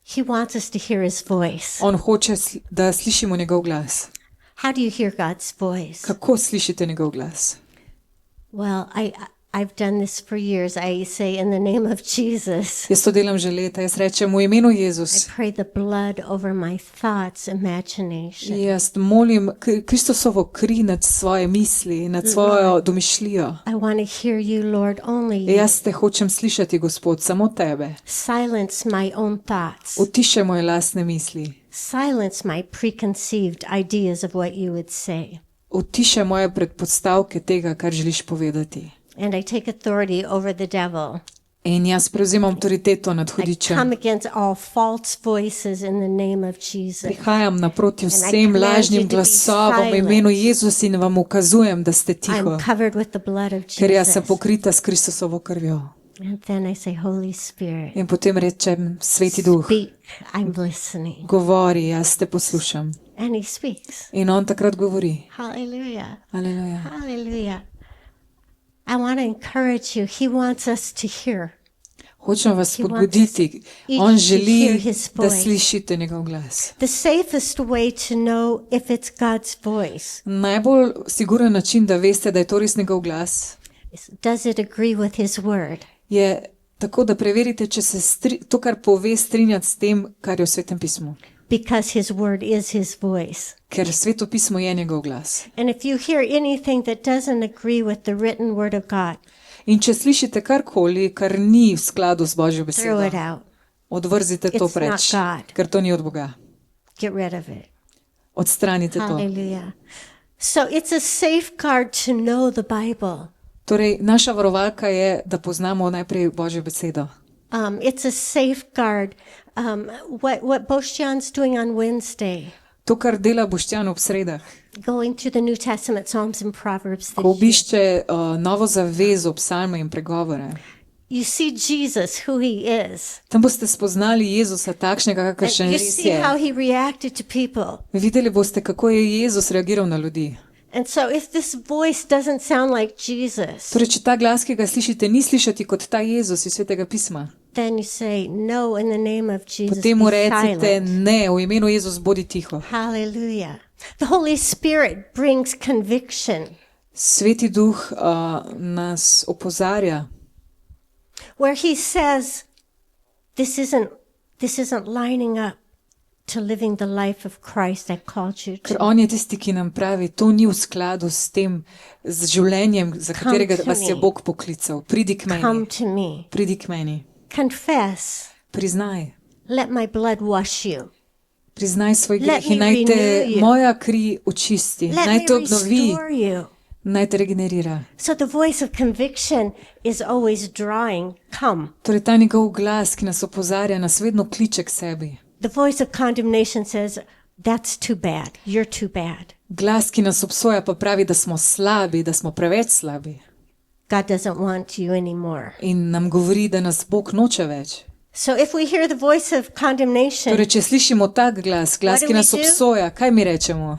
Speaker 7: He wants us to hear his voice.
Speaker 3: On hoče, da slišimo njegov glas.
Speaker 7: How do you hear God's voice?
Speaker 3: Kako slišite njegov glas?
Speaker 7: Well, I've done this for years. I say in the name of Jesus.
Speaker 3: Jaz to delam že leta, jaz rečem v imenu
Speaker 7: I
Speaker 3: Jezus.
Speaker 7: pray the blood over my thoughts, imagination.
Speaker 3: Jaz molim Kristusovo kri nad svoje misli, nad svojo domišljijo.
Speaker 7: I want to hear you, Lord, only you.
Speaker 3: Jaz te hočem slišati, Gospod, samo tebe.
Speaker 7: Silence my own thoughts.
Speaker 3: Utišaj moje lastne misli.
Speaker 7: Silence my preconceived ideas of what you would say.
Speaker 3: Utišaj moje predpostavke tega, kar želiš povedati.
Speaker 7: And I take authority over the devil.
Speaker 3: In jaz prevzemam avtoriteto nad
Speaker 7: I come
Speaker 3: hudičem.
Speaker 7: against all false voices in the name of Jesus.
Speaker 3: Prihajam naproti
Speaker 7: I
Speaker 3: vsem
Speaker 7: command you
Speaker 3: lažnim
Speaker 7: to be
Speaker 3: glasovom v
Speaker 7: silent.
Speaker 3: imenu Jezus in vam ukazujem, da ste tiho,
Speaker 7: I'm covered with the blood of
Speaker 3: ker jaz sem
Speaker 7: Jesus.
Speaker 3: pokrita s Kristusovo krvjo.
Speaker 7: And then I say, Holy Spirit,
Speaker 3: In potem rečem, Sveti Duh,
Speaker 7: speak. I'm listening.
Speaker 3: govori, jaz te poslušam.
Speaker 7: And he speaks.
Speaker 3: In on takrat govori.
Speaker 7: Hallelujah.
Speaker 3: Aleluja.
Speaker 7: Hallelujah. I want to encourage you. He wants us to hear.
Speaker 3: Hočem vas
Speaker 7: He wants
Speaker 3: spodbuditi.
Speaker 7: each
Speaker 3: On
Speaker 7: to
Speaker 3: želi,
Speaker 7: hear his
Speaker 3: da
Speaker 7: voice.
Speaker 3: slišite njegov glas.
Speaker 7: The safest way to know if it's God's voice
Speaker 3: Najbolj siguren način, da veste, da je to res njegov glas,
Speaker 7: is, does it agree with his word?
Speaker 3: je tako, da preverite, če se to, kar pove, strinjati s tem, kar je v Svetem pismu.
Speaker 7: Because his word is his voice.
Speaker 3: Ker Sveto pismo je njegov glas.
Speaker 7: And if you hear anything that doesn't agree with the written word of God,
Speaker 3: In če slišite karkoli, kar ni v skladu z Božjo
Speaker 7: throw it
Speaker 3: besedo,
Speaker 7: out.
Speaker 3: odvrzite to
Speaker 7: It's not
Speaker 3: preč,
Speaker 7: God.
Speaker 3: ker to ni od Boga.
Speaker 7: Get rid of it.
Speaker 3: Odstranite to.
Speaker 7: Hallelujah. So it's a safeguard to know the Bible.
Speaker 3: Torej, naša varovalka je, da poznamo najprej Božjo besedo.
Speaker 7: It's a safeguard. What Boštjan's doing on Wednesday,
Speaker 3: To, kar dela Boštjan ob sredah,
Speaker 7: going through the New Testament, Psalms and Proverbs.
Speaker 3: ko obišče novo zavezo, psalme in pregovore.
Speaker 7: You see Jesus, who he is.
Speaker 3: Tam boste spoznali Jezusa takšnega,
Speaker 7: And
Speaker 3: kakršen
Speaker 7: you
Speaker 3: res
Speaker 7: see how
Speaker 3: je.
Speaker 7: he reacted to people.
Speaker 3: Videli boste, kako je Jezus reagiral na ljudi.
Speaker 7: And so if this voice doesn't sound like Jesus,
Speaker 3: Torej, če ta glas, ki ga slišite, ni slišati kot ta Jezus iz Svetega pisma,
Speaker 7: then you say, no, in the name of Jesus,
Speaker 3: potem mu
Speaker 7: be
Speaker 3: recite
Speaker 7: silent.
Speaker 3: ne, v imenu Jezus bodi tiho.
Speaker 7: Hallelujah. The Holy Spirit brings conviction.
Speaker 3: Sveti Duh nas opozarja,
Speaker 7: Where he says, this isn't lining up to living the life of Christ I called you
Speaker 3: ker
Speaker 7: to.
Speaker 3: on je tisti, ki nam pravi, to ni v skladu s tem, z življenjem, za katerega
Speaker 7: to
Speaker 3: vas je
Speaker 7: me.
Speaker 3: Bog poklical. Pridi k
Speaker 7: Come
Speaker 3: meni,
Speaker 7: to me.
Speaker 3: pridi k meni.
Speaker 7: Confess.
Speaker 3: Priznaj,
Speaker 7: Let my blood wash you.
Speaker 3: priznaj svoj
Speaker 7: Let
Speaker 3: greh in
Speaker 7: me
Speaker 3: naj te
Speaker 7: renew you.
Speaker 3: moja kri očisti,
Speaker 7: Let
Speaker 3: naj
Speaker 7: me
Speaker 3: te obnovi,
Speaker 7: restore you.
Speaker 3: naj te regenerira.
Speaker 7: So the voice of conviction is always drawing, come.
Speaker 3: Torej, ta njegov glas, ki nas opozarja, nas vedno kliče k sebi.
Speaker 7: The voice of condemnation says, that's too bad. You're too bad.
Speaker 3: Glas, ki nas obsoja, pa pravi, da smo slabi, da smo preveč slabi.
Speaker 7: God doesn't want you anymore.
Speaker 3: In nam govori, da nas Bog noče več.
Speaker 7: So if we hear the voice of condemnation,
Speaker 3: Torej, če slišimo tak glas, glas,
Speaker 7: What do
Speaker 3: ki
Speaker 7: we
Speaker 3: nas
Speaker 7: do?
Speaker 3: obsoja, kaj mi rečemo?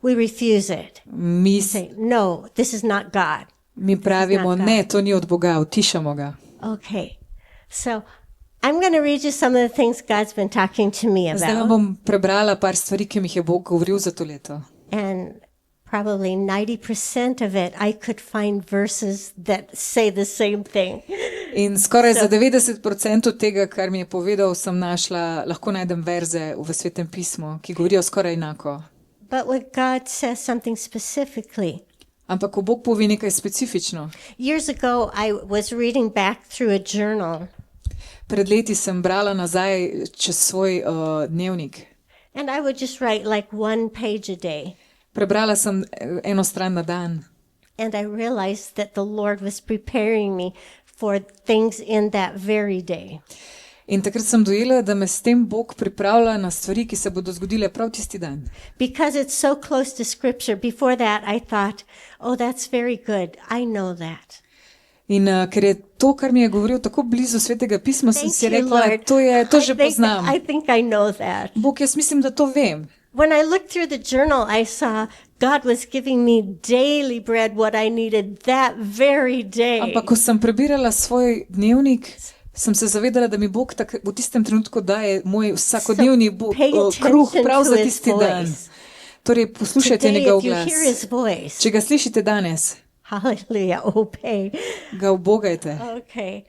Speaker 7: we refuse it.
Speaker 3: Mi,
Speaker 7: Say, no, this is not God.
Speaker 3: mi pravimo,
Speaker 7: not
Speaker 3: ne, to ni od Boga, utišamo ga.
Speaker 7: Okay. So I'm going to read you some of the things God's been talking to me
Speaker 3: Zdaj vam
Speaker 7: about.
Speaker 3: bom prebrala par stvari, ki mi jih je Bog govoril za to leto.
Speaker 7: And probably 90% of it, I could find verses that say the same thing.
Speaker 3: In skoraj za 90% tega, kar mi je povedal, sem našla, lahko najdem verze v Svetem pismu, ki govorijo skoraj enako.
Speaker 7: But when God says something specifically,
Speaker 3: Ampak ko Bog pove nekaj specifično,
Speaker 7: years ago, I was reading back through a journal,
Speaker 3: pred leti sem brala nazaj čez svoj dnevnik.
Speaker 7: and I would just write like 1 page a day.
Speaker 3: Prebrala sem eno stran na dan.
Speaker 7: And I realized that the Lord was preparing me for things in that very day.
Speaker 3: In takrat sem dojela, da me s tem Bog pripravlja na stvari, ki se bodo zgodile prav tisti dan.
Speaker 7: Because it's so close to Scripture, before that I thought, oh, that's very good. I know that.
Speaker 3: In ker je to, kar mi je govoril tako blizu Svetega pisma, sem
Speaker 7: Thank
Speaker 3: si
Speaker 7: you,
Speaker 3: rekla,
Speaker 7: Lord.
Speaker 3: to že poznam.
Speaker 7: I think I know that.
Speaker 3: Bog, jaz mislim, da to vem.
Speaker 7: When I looked through the journal, I saw God was giving me daily bread, what I needed that very day.
Speaker 3: Ampak ko sem prebirala svoj dnevnik, sem se zavedala, da mi Bog v tistem trenutku daje moj vsakodnevni
Speaker 7: Pay
Speaker 3: kruh
Speaker 7: attention
Speaker 3: prav
Speaker 7: to
Speaker 3: za
Speaker 7: his
Speaker 3: tisti dan.
Speaker 7: voice.
Speaker 3: Torej, poslušajte
Speaker 7: Today,
Speaker 3: njegov
Speaker 7: if you
Speaker 3: glas.
Speaker 7: hear his voice,
Speaker 3: Če ga slišite danes,
Speaker 7: hallelujah, obey.
Speaker 3: ga ubogajte.
Speaker 7: Okay.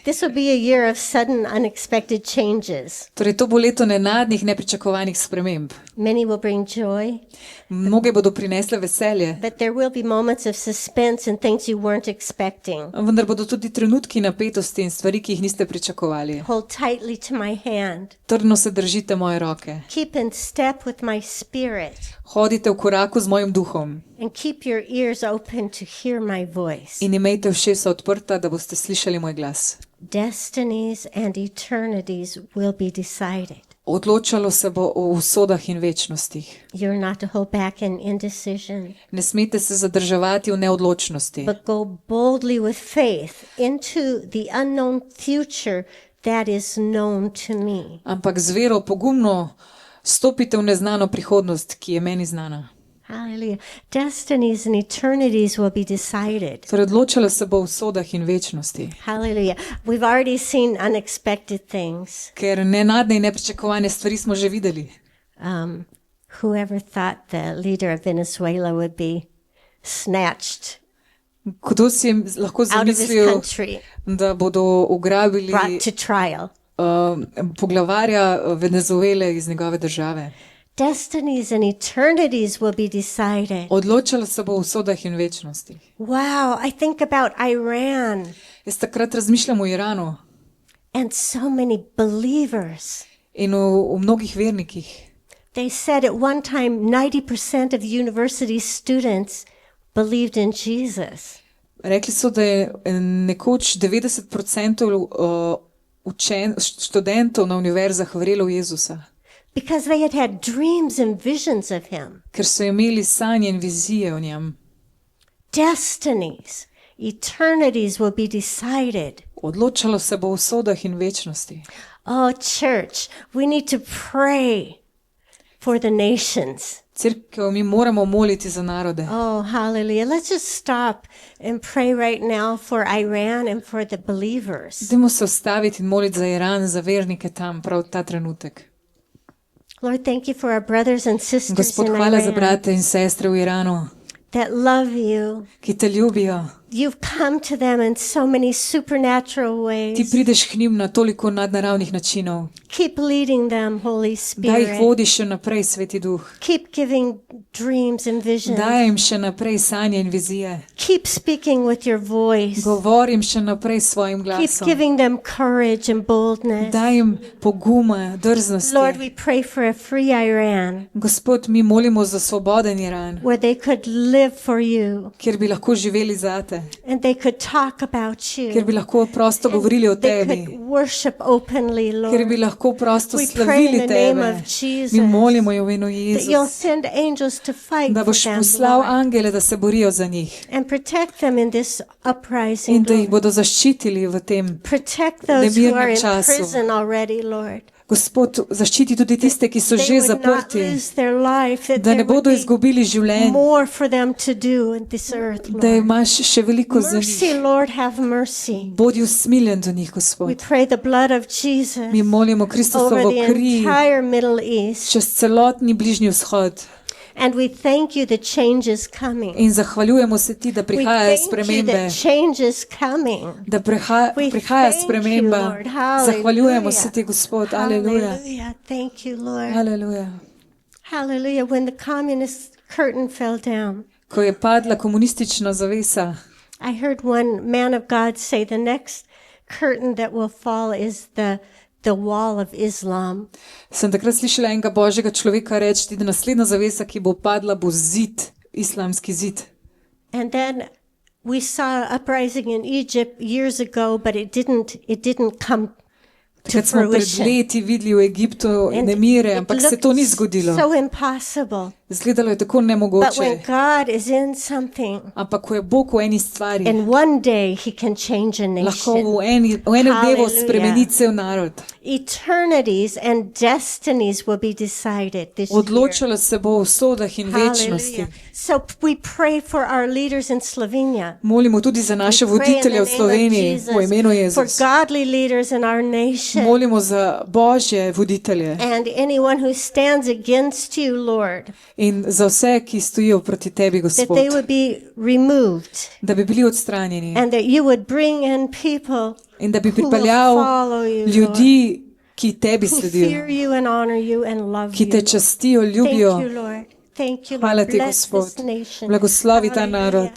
Speaker 7: This will be a year of sudden, unexpected changes.
Speaker 3: Torej, to bo leto nenadnih, nepričakovanih sprememb.
Speaker 7: Many will bring joy,
Speaker 3: Mnoge bodo prinesle veselje,
Speaker 7: but there will be moments of suspense and things you weren't expecting.
Speaker 3: vendar bodo tudi trenutki napetosti in stvari, ki jih niste pričakovali.
Speaker 7: Hold tightly to my hand.
Speaker 3: Trdno se držite moje roke.
Speaker 7: Keep in step with my spirit.
Speaker 3: Hodite v koraku z mojim duhom
Speaker 7: And keep your ears open to hear my voice.
Speaker 3: in imejte ušesa odprta, da boste slišali moj glas.
Speaker 7: Destinies and eternities will be decided.
Speaker 3: Odločalo se bo o usodah in večnostih.
Speaker 7: You're not to hold back in indecision,
Speaker 3: Ne smete se zadrževati v neodločnosti,
Speaker 7: but go boldly with faith into the unknown future that is known to me.
Speaker 3: ampak z vero pogumno stopite v neznano prihodnost, ki je meni znana.
Speaker 7: Hallelujah. Destinies and eternities will be decided.
Speaker 3: Torej, odločalo se bo o usodah in večnosti,
Speaker 7: Hallelujah. We've already seen unexpected things.
Speaker 3: ker nenadne in nepričakovane stvari smo že videli.
Speaker 7: Whoever thought the leader of Venezuela would be snatched
Speaker 3: Kdo si je lahko
Speaker 7: out of his
Speaker 3: zamislil,
Speaker 7: country,
Speaker 3: da bodo ugrabili
Speaker 7: brought to trial.
Speaker 3: poglavarja Venezuele iz njegove države?
Speaker 7: Destinies and eternities will be decided.
Speaker 3: Odločalo se bo o usodah in večnosti.
Speaker 7: Wow, I think about Iran
Speaker 3: Jaz takrat razmišljam o Iranu
Speaker 7: and so many believers.
Speaker 3: in o mnogih vernikih.
Speaker 7: They said at one time 90% of university students believed in Jesus.
Speaker 3: Rekli so, da je nekoč 90% študentov na univerzah verjelo v Jezusa,
Speaker 7: Because they had had dreams and visions of him.
Speaker 3: ker so imeli sanje in vizije o njem.
Speaker 7: Destinies, eternities will be decided.
Speaker 3: Odločalo se bo o usodah in večnosti.
Speaker 7: Oh, church, we need to pray for the nations.
Speaker 3: Cerkev, mi moramo moliti za narode.
Speaker 7: Oh, hallelujah. Let's just stop and pray right now for Iran and for the believers.
Speaker 3: Dajmo se ustaviti in moliti za Iran, za vernike tam, prav ta trenutek.
Speaker 7: Lord, thank you for our brothers and sisters
Speaker 3: Gospod,
Speaker 7: in
Speaker 3: hvala za
Speaker 7: Iran
Speaker 3: brate in sestre v Iranu,
Speaker 7: that love you.
Speaker 3: ki te ljubijo.
Speaker 7: You've come to them in so many supernatural
Speaker 3: Ti
Speaker 7: ways.
Speaker 3: prideš k njim na toliko nadnaravnih načinov.
Speaker 7: Keep leading them, Holy
Speaker 3: Da jih
Speaker 7: Spirit.
Speaker 3: vodiš še naprej, Sveti Duh.
Speaker 7: Keep giving dreams and visions.
Speaker 3: Daj jim še naprej sanje in vizije.
Speaker 7: Keep speaking with your voice.
Speaker 3: Govorim še naprej s svojim
Speaker 7: Keep
Speaker 3: glasom.
Speaker 7: giving them courage and boldness.
Speaker 3: Daj jim poguma, drznosti.
Speaker 7: Lord, we pray for a free Iran
Speaker 3: Gospod, mi molimo za svoboden Iran,
Speaker 7: where they could live for you
Speaker 3: kjer bi lahko živeli zate,
Speaker 7: and they could talk about
Speaker 3: kjer
Speaker 7: you.
Speaker 3: bi lahko prosto govorili o
Speaker 7: They
Speaker 3: tebi,
Speaker 7: could worship openly,
Speaker 3: kjer bi
Speaker 7: Lord.
Speaker 3: lahko prosto
Speaker 7: We pray in
Speaker 3: slavili
Speaker 7: the name
Speaker 3: tebe.
Speaker 7: of Jesus
Speaker 3: Mi molimo v imenu
Speaker 7: that you'll
Speaker 3: Jezus,
Speaker 7: send angels to fight
Speaker 3: da
Speaker 7: for
Speaker 3: boš
Speaker 7: them,
Speaker 3: poslal
Speaker 7: Lord,
Speaker 3: angele, da se borijo za njih
Speaker 7: and protect them in this
Speaker 3: in
Speaker 7: uprising,
Speaker 3: da jih
Speaker 7: Lord.
Speaker 3: bodo zaščitili v tem.
Speaker 7: Protect those who
Speaker 3: nemirnem
Speaker 7: are in
Speaker 3: času.
Speaker 7: prison already, Lord.
Speaker 3: Gospod, zaščiti tudi tiste, ki so
Speaker 7: They
Speaker 3: že
Speaker 7: would not
Speaker 3: zaprti,
Speaker 7: lose their life, that
Speaker 3: da ne
Speaker 7: there would
Speaker 3: bodo
Speaker 7: be
Speaker 3: izgubili življenj,
Speaker 7: more for them to do in this earth,
Speaker 3: da
Speaker 7: Lord.
Speaker 3: imaš še veliko za
Speaker 7: Mercy,
Speaker 3: njih.
Speaker 7: Lord, have mercy.
Speaker 3: Bodi usmiljen do njih,
Speaker 7: We
Speaker 3: Gospod.
Speaker 7: pray the blood of Jesus
Speaker 3: Mi molimo
Speaker 7: over
Speaker 3: Kristusovo
Speaker 7: the
Speaker 3: kri
Speaker 7: entire Middle East.
Speaker 3: čez celotni bližnji vzhod
Speaker 7: And we thank you that change is coming.
Speaker 3: in zahvaljujemo se ti, da
Speaker 7: We
Speaker 3: prihajajo
Speaker 7: thank you
Speaker 3: spremembe,
Speaker 7: that change is coming.
Speaker 3: da
Speaker 7: We
Speaker 3: prihaja
Speaker 7: thank you,
Speaker 3: sprememba.
Speaker 7: Lord. Hallelujah.
Speaker 3: Zahvaljujemo se ti, Gospod. Aleluja.
Speaker 7: Hallelujah. Thank you, Lord.
Speaker 3: Aleluja.
Speaker 7: Hallelujah. When the communist curtain fell down,
Speaker 3: Ko je padla komunistična zavesa,
Speaker 7: I heard one man of God say the next curtain that will fall is the wall of Islam.
Speaker 3: sem takrat slišala enega božjega človeka reči, da naslednja zavesa, ki bo padla, bo zid, islamski zid.
Speaker 7: And then we saw uprising in Egypt years ago, but it didn't come to
Speaker 3: Takrat smo pred
Speaker 7: fruition.
Speaker 3: leti videli v Egiptu
Speaker 7: And
Speaker 3: nemire,
Speaker 7: it
Speaker 3: ampak se to ni
Speaker 7: looked
Speaker 3: zgodilo.
Speaker 7: so impossible.
Speaker 3: Izgledalo je tako
Speaker 7: But when
Speaker 3: nemogoče.
Speaker 7: God is in something,
Speaker 3: Ampak ko je Bog v eni stvari,
Speaker 7: in one day He can change a
Speaker 3: lahko
Speaker 7: nation.
Speaker 3: v enem dnevu
Speaker 7: Hallelujah.
Speaker 3: spremeni cel narod.
Speaker 7: Eternities and destinies will be decided this year.
Speaker 3: Odločalo se bo o usodah in večnosti.
Speaker 7: Hallelujah. So we pray for our leaders in Slovenia.
Speaker 3: Molimo tudi za naše
Speaker 7: We pray in
Speaker 3: voditelje v
Speaker 7: the name of
Speaker 3: Sloveniji,
Speaker 7: Jesus
Speaker 3: v imenu
Speaker 7: for
Speaker 3: Jezus.
Speaker 7: godly leaders in our nation.
Speaker 3: Molimo za Božje voditelje
Speaker 7: And anyone who stands against you, Lord,
Speaker 3: in za vse, ki stojijo proti tebi,
Speaker 7: that
Speaker 3: Gospod,
Speaker 7: they would be removed
Speaker 3: da bi bili odstranjeni
Speaker 7: and that you would bring in people
Speaker 3: in da bi
Speaker 7: who will
Speaker 3: pripeljal
Speaker 7: follow you, Lord,
Speaker 3: ljudi, ki tebi
Speaker 7: who
Speaker 3: sledijo,
Speaker 7: fear you and honor you and love
Speaker 3: ki
Speaker 7: you.
Speaker 3: te
Speaker 7: Lord.
Speaker 3: častijo,
Speaker 7: Thank
Speaker 3: ljubijo.
Speaker 7: you, Lord. Thank you,
Speaker 3: Hvala
Speaker 7: Lord.
Speaker 3: ti,
Speaker 7: Bless
Speaker 3: Gospod.
Speaker 7: this nation.
Speaker 3: Blagoslovi ta
Speaker 7: Hallelujah.
Speaker 3: narod.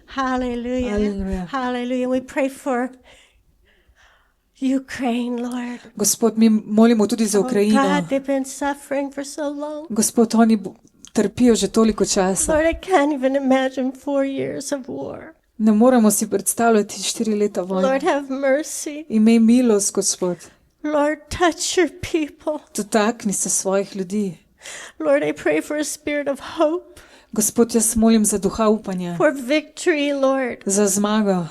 Speaker 7: Hallelujah.
Speaker 3: Hallelujah.
Speaker 7: Hallelujah. We pray for Ukraine, Lord.
Speaker 3: Gospod, mi molimo tudi za
Speaker 7: Oh
Speaker 3: Ukrajino.
Speaker 7: God, they've been suffering for so long.
Speaker 3: Gospod, oni trpijo že toliko časa.
Speaker 7: Lord, I can't even imagine 4 years of war.
Speaker 3: Ne moremo si predstavljati 4 leta vojne.
Speaker 7: Lord, have mercy.
Speaker 3: Imej milost, Gospod.
Speaker 7: Lord, touch your people.
Speaker 3: Dotakni se svojih ljudi.
Speaker 7: Lord, I pray for a spirit of hope,
Speaker 3: Gospod, jaz molim za duha upanja,
Speaker 7: for victory, Lord.
Speaker 3: za zmago.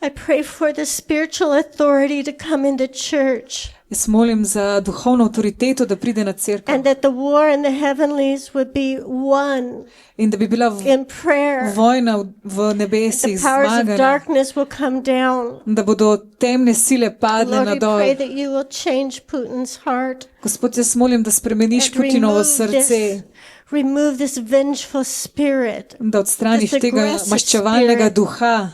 Speaker 7: I pray for the spiritual authority to come into church
Speaker 3: Jaz molim za duhovno avtoriteto, da pride na cerkev
Speaker 7: and that the war in the heavenlies would be won
Speaker 3: in da bi bila
Speaker 7: in prayer.
Speaker 3: vojna v
Speaker 7: The
Speaker 3: nebesih
Speaker 7: powers of
Speaker 3: zmagana,
Speaker 7: darkness will come down.
Speaker 3: da bodo temne sile padle
Speaker 7: Lord,
Speaker 3: na
Speaker 7: we
Speaker 3: dol.
Speaker 7: pray that you will change Putin's heart
Speaker 3: Gospod, jaz molim, da spremeniš
Speaker 7: and
Speaker 3: Putinovo srce,
Speaker 7: remove this vengeful spirit.
Speaker 3: da odstraniš
Speaker 7: this
Speaker 3: tega
Speaker 7: aggressive
Speaker 3: maščevalnega
Speaker 7: spirit.
Speaker 3: duha,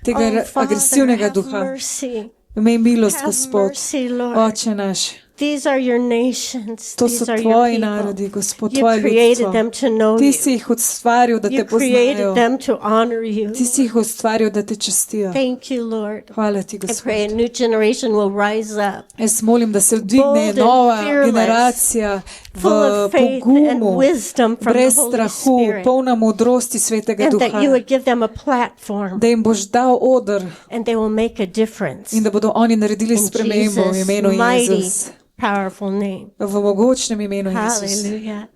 Speaker 3: tega
Speaker 7: Oh, Father,
Speaker 3: agresivnega
Speaker 7: have
Speaker 3: duha.
Speaker 7: mercy.
Speaker 3: Imej milost,
Speaker 7: Have
Speaker 3: Gospod.
Speaker 7: mercy, Lord.
Speaker 3: Oče naš,
Speaker 7: These are your nations.
Speaker 3: to so
Speaker 7: These are your
Speaker 3: tvoji
Speaker 7: people.
Speaker 3: narodi, Gospod,
Speaker 7: You
Speaker 3: tvoje
Speaker 7: created
Speaker 3: ljudstvo.
Speaker 7: them to know
Speaker 3: Ti
Speaker 7: you.
Speaker 3: si jih ustvaril, da te
Speaker 7: You created
Speaker 3: poznajo.
Speaker 7: them to honor you.
Speaker 3: Ti si jih ustvaril, da te častijo.
Speaker 7: Thank you, Lord.
Speaker 3: Hvala ti,
Speaker 7: I
Speaker 3: Gospod.
Speaker 7: pray a new generation will rise up,
Speaker 3: Jaz molim, da se dvigne
Speaker 7: bold and
Speaker 3: nova
Speaker 7: fearless,
Speaker 3: generacija v
Speaker 7: full of faith and
Speaker 3: pogumu,
Speaker 7: wisdom from
Speaker 3: brez
Speaker 7: the Holy
Speaker 3: strahu,
Speaker 7: Spirit,
Speaker 3: polna modrosti Svetega
Speaker 7: and that you
Speaker 3: Duha,
Speaker 7: would give them a platform,
Speaker 3: da jim boš dal odr
Speaker 7: and they will make a difference.
Speaker 3: in da bodo oni naredili
Speaker 7: In
Speaker 3: spremembo v
Speaker 7: Jesus'
Speaker 3: imenu
Speaker 7: mighty,
Speaker 3: Jezus,
Speaker 7: powerful name.
Speaker 3: v mogočnem imenu Jezus.
Speaker 7: Hallelujah.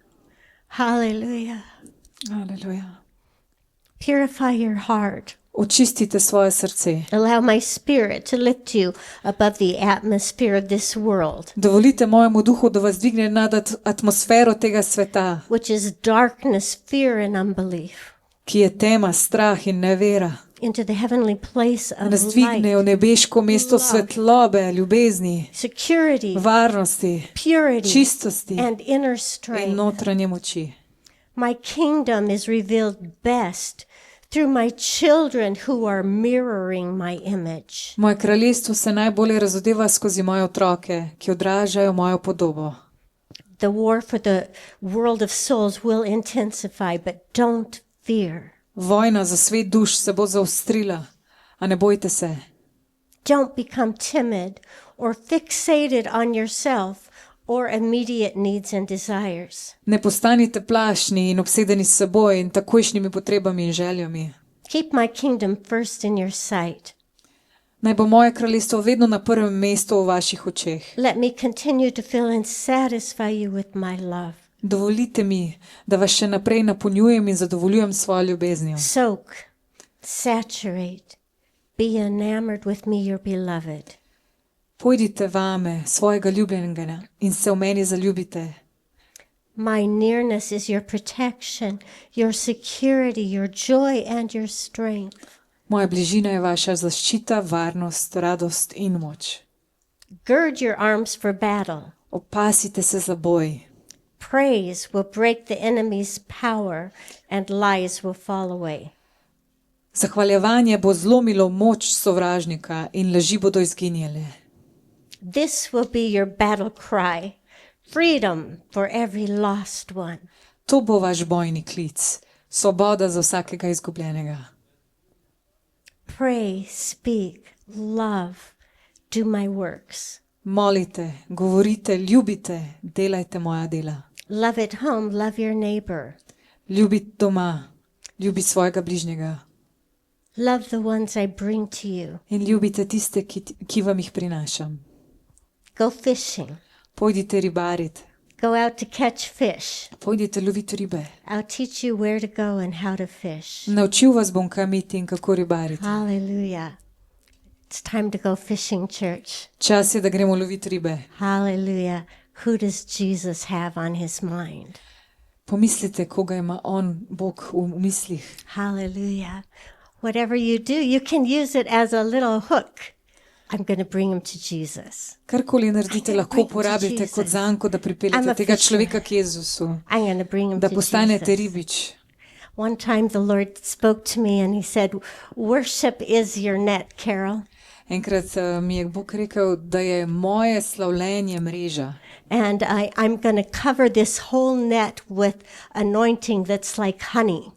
Speaker 7: Hallelujah.
Speaker 3: Aleluja.
Speaker 7: Purify your heart.
Speaker 3: Očistite svoje srce.
Speaker 7: Allow my spirit to lift you above the atmosphere of this world,
Speaker 3: Dovolite mojemu duhu, da vas dvigne nad atmosfero tega sveta,
Speaker 7: which is darkness, fear, and unbelief,
Speaker 3: ki je tema, strah in nevera.
Speaker 7: into the heavenly place
Speaker 3: Da
Speaker 7: of
Speaker 3: nas dvigne v
Speaker 7: light,
Speaker 3: nebeško mesto svetlobe, ljubezni,
Speaker 7: security,
Speaker 3: varnosti,
Speaker 7: purity,
Speaker 3: čistosti
Speaker 7: and inner
Speaker 3: in
Speaker 7: strength.
Speaker 3: notranje moči.
Speaker 7: My kingdom is revealed best through my children who are mirroring my image.
Speaker 3: Moje kraljestvo se najbolje razodeva skozi moje otroke, ki odražajo mojo podobo.
Speaker 7: The war for the world of souls will intensify, but don't fear.
Speaker 3: Vojna za svet duš se bo zaostrila, a ne bojte se.
Speaker 7: Don't become timid or fixated on yourself or immediate needs and desires.
Speaker 3: Ne postanite plašni in obsedeni s seboj in takojšnjimi potrebami in željami.
Speaker 7: Keep my kingdom first in your sight.
Speaker 3: Naj bo moje kraljestvo vedno na prvem mestu v vaših očeh.
Speaker 7: Let me continue to fill and satisfy you with my love.
Speaker 3: Dovolite mi, da vas še naprej napolnjujem in zadovoljujem s svojo ljubeznijo.
Speaker 7: Soak, saturate, be enamored with me, your beloved.
Speaker 3: Pojdite vame, svojega ljubljenega, in se v meni zaljubite.
Speaker 7: My nearness is your protection, your security, your joy, and your strength.
Speaker 3: Moja bližina je vaša zaščita, varnost, radost in moč.
Speaker 7: Gird your arms for battle.
Speaker 3: Opasite se za boj.
Speaker 7: Praise will break the enemy's power, and lies will fall away.
Speaker 3: Zahvaljevanje bo zlomilo moč sovražnika in laži bodo izginjale.
Speaker 7: This will be your battle cry, freedom for every lost one.
Speaker 3: To bo vaš bojni klic, svoboda za vsakega izgubljenega.
Speaker 7: Pray, speak, love, do my works.
Speaker 3: Molite, govorite, ljubite, delajte moja dela.
Speaker 7: Love at home, love your neighbor.
Speaker 3: Ljubi doma, ljubi svojega bližnjega
Speaker 7: Love the ones I bring to you.
Speaker 3: in ljubite tiste, ki vam jih prinašam.
Speaker 7: Go fishing,
Speaker 3: Pojdite ribarit,
Speaker 7: Go out to catch fish.
Speaker 3: Pojdite loviti ribe.
Speaker 7: I'll teach you where to go and how to fish.
Speaker 3: Naučil vas bom, kam iti in kako ribariti.
Speaker 7: Hallelujah. It's time to go fishing, church.
Speaker 3: Čas je, da gremo loviti ribe.
Speaker 7: Hallelujah. Who does Jesus have on his mind?
Speaker 3: Pomislite, koga ima on, Bog, v mislih.
Speaker 7: Hallelujah. Whatever you do, you can use it as a little hook. I'm going to bring him to Jesus.
Speaker 3: Karkoli naredite, lahko uporabite kot zanko, da pripeljete tega človeka k Jezusu,
Speaker 7: I'm going to bring him
Speaker 3: da
Speaker 7: to
Speaker 3: postanete
Speaker 7: Jesus.
Speaker 3: ribič.
Speaker 7: One time the Lord spoke to me and he said, worship is your net, Carol.
Speaker 3: Enkrat mi je Bog rekel, da je moje slavljenje mreža.
Speaker 7: And I'm going to cover this whole net with anointing that's like honey.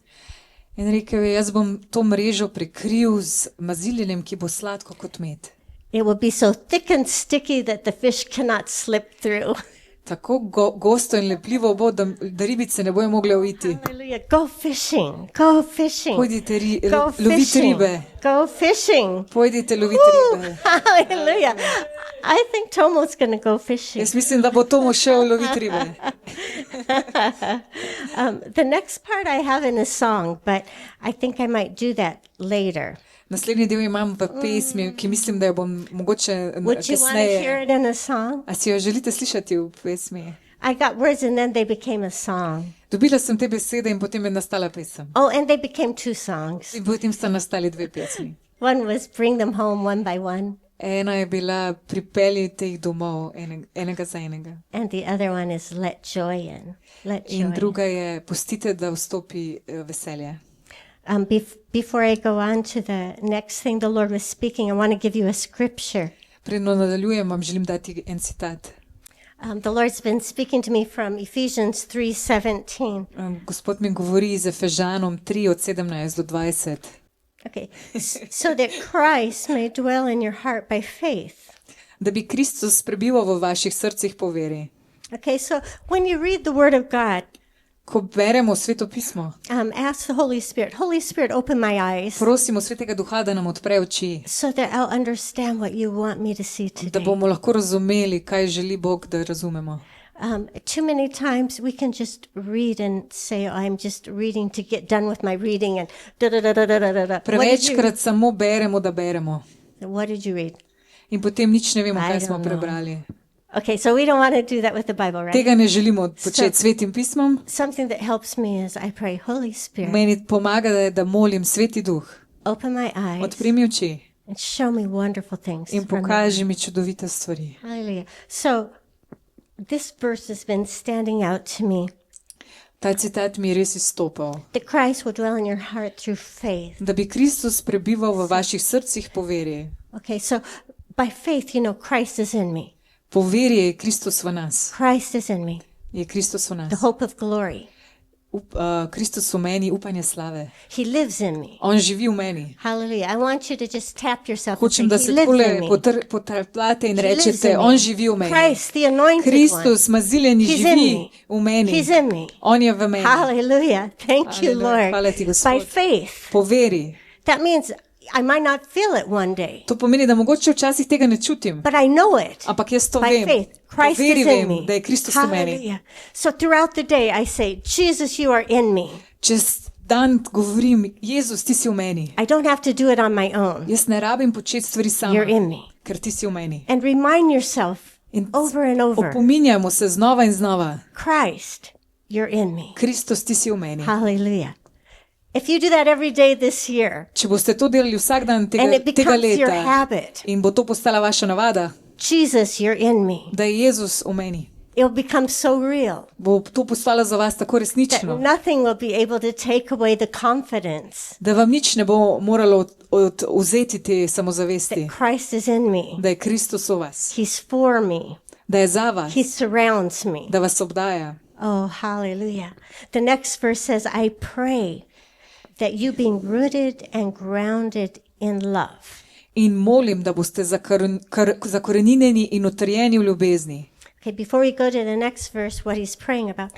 Speaker 3: In rekel je, jaz bom to mrežo prekril z maziljenjem, ki bo sladko kot med.
Speaker 7: It will be so thick and sticky that the fish cannot slip through.
Speaker 3: Tako gosto in lepljivo bo, da ribice ne bojo mogle uiti.
Speaker 7: Hallelujah. Go fishing. Go fishing.
Speaker 3: Pojdite
Speaker 7: Go
Speaker 3: loviti
Speaker 7: fishing.
Speaker 3: ribe.
Speaker 7: Go fishing.
Speaker 3: Pojdite loviti ribe.
Speaker 7: Hallelujah. I think Tomo's going to go fishing.
Speaker 3: Jaz mislim, da bo Tomo šel loviti ribe.
Speaker 7: The next part I have in a song, but I think I might do that later.
Speaker 3: Naslednji del imam v pesmi, ki mislim, da jo bom mogoče
Speaker 7: Would you want to hear
Speaker 3: kasneje.
Speaker 7: it in a song?
Speaker 3: A si jo želite slišati v pesmi?
Speaker 7: I got words and then they became a song.
Speaker 3: Dobila sem te besede in potem je nastala pesem.
Speaker 7: Oh, and they became two songs.
Speaker 3: In potem sta nastali dve pesmi.
Speaker 7: One was Bring Them Home One by One,
Speaker 3: Ena je bila Pripeljite jih domov, enega za enega.
Speaker 7: and the other one is Let Joy In. Let Joy
Speaker 3: In
Speaker 7: In.
Speaker 3: druga je Pustite, da vstopi veselje.
Speaker 7: Before I go on to the next thing the Lord was speaking, I want to give you a scripture.
Speaker 3: Predno nadaljujem, vam želim dati en citat.
Speaker 7: The Lord's been speaking to me from Ephesians 3:17.
Speaker 3: Gospod mi govori iz Efežanom 3 od 17 do 20.
Speaker 7: Okay, so that Christ may dwell in your heart by faith.
Speaker 3: Da bi Kristus prebival v vaših srcih po veri.
Speaker 7: Okay, so when you read the Word of God,
Speaker 3: Ko beremo Sveto pismo,
Speaker 7: ask the Holy Spirit, open my eyes
Speaker 3: prosimo Svetega Duha, da nam odpre oči,
Speaker 7: so that I'll understand what you want me to see
Speaker 3: da
Speaker 7: today.
Speaker 3: bomo lahko razumeli, kaj želi Bog, da razumemo.
Speaker 7: Too many times we can just read and say, oh, I'm just reading to get done with my reading and da-da-da-da-da-da-da.
Speaker 3: Prevečkrat samo beremo, da beremo.
Speaker 7: What did you read?
Speaker 3: In potem nič ne vemo,
Speaker 7: I
Speaker 3: kaj smo
Speaker 7: don't know.
Speaker 3: prebrali.
Speaker 7: Okay, so we don't want to do that with the Bible, right?
Speaker 3: Tega ne želimo početi s Svetim pismom.
Speaker 7: Something that helps me is I pray, Holy Spirit,
Speaker 3: Meni pomaga, da molim Sveti Duh,
Speaker 7: open my eyes
Speaker 3: odpri mi oči
Speaker 7: and show me wonderful things.
Speaker 3: in
Speaker 7: from you.
Speaker 3: pokaži mi čudovite stvari.
Speaker 7: Hallelujah. So this verse has been standing out to me,
Speaker 3: Ta citat mi je res izstopal.
Speaker 7: that Christ will dwell in your heart through faith.
Speaker 3: Da bi Kristus prebival v vaših srcih po veri.
Speaker 7: Okay, so by faith, Christ is in me.
Speaker 3: Po veri je Kristus v nas.
Speaker 7: Christ is in me,
Speaker 3: Je Kristus v nas.
Speaker 7: the hope of glory.
Speaker 3: Kristus v meni, upanje slave.
Speaker 7: He lives in me.
Speaker 3: On živi v meni.
Speaker 7: Hallelujah. I want you to just tap yourself and
Speaker 3: Hočem,
Speaker 7: say,
Speaker 3: da
Speaker 7: He
Speaker 3: se
Speaker 7: lives
Speaker 3: takole
Speaker 7: in me.
Speaker 3: potrplate in
Speaker 7: He lives
Speaker 3: rečete,
Speaker 7: in me.
Speaker 3: on živi v meni.
Speaker 7: Christ, the anointed one.
Speaker 3: Kristus, maziljeni,
Speaker 7: He's in
Speaker 3: živi
Speaker 7: me.
Speaker 3: v meni.
Speaker 7: He's in me.
Speaker 3: On je v meni.
Speaker 7: Hallelujah. Thank you,
Speaker 3: Hallelujah.
Speaker 7: Lord.
Speaker 3: Hvala ti,
Speaker 7: By
Speaker 3: Gospod.
Speaker 7: faith.
Speaker 3: Po veri.
Speaker 7: That means I might not feel it one day,
Speaker 3: To pomeni, da mogoče včasih tega ne čutim,
Speaker 7: but I know it.
Speaker 3: ampak jaz to
Speaker 7: By
Speaker 3: vem.
Speaker 7: faith.
Speaker 3: Po
Speaker 7: Christ
Speaker 3: veri
Speaker 7: is
Speaker 3: vem,
Speaker 7: in me.
Speaker 3: da je Kristus v meni.
Speaker 7: Hallelujah. So throughout the day I say, Jesus, you are in me.
Speaker 3: Čez dan govorim, Jezus, ti si v meni.
Speaker 7: I don't have to do it on my own.
Speaker 3: Jaz ne rabim početi stvari sama,
Speaker 7: You're in me.
Speaker 3: ker ti si v meni.
Speaker 7: And remind yourself
Speaker 3: In
Speaker 7: over and over,
Speaker 3: opominjamo se znova in znova.
Speaker 7: Christ, you're in me.
Speaker 3: Kristus, ti si v meni.
Speaker 7: Hallelujah. If you do that every day this year,
Speaker 3: Če boste to delali vsak dan
Speaker 7: and
Speaker 3: tega,
Speaker 7: it
Speaker 3: tega
Speaker 7: becomes your
Speaker 3: leta
Speaker 7: habit,
Speaker 3: in bo to postala vaša navada,
Speaker 7: Jesus, you're in me.
Speaker 3: da je Jezus v meni,
Speaker 7: It'll become so real
Speaker 3: bo to postalo za vas tako
Speaker 7: that
Speaker 3: resnično,
Speaker 7: nothing will be able to take away the confidence
Speaker 3: da vam nič ne bo moralo vzeti te samozavesti,
Speaker 7: that Christ is in me.
Speaker 3: da je Kristus v vas,
Speaker 7: He's for me.
Speaker 3: da je za vas,
Speaker 7: He surrounds me.
Speaker 3: da vas obdaja.
Speaker 7: Oh, hallelujah. The next verse says, I pray that you being rooted and grounded in love.
Speaker 3: In molim, da boste zakoreninjeni in utrjeni v ljubezni.
Speaker 7: Okay, before we go to the next verse, what he's praying about,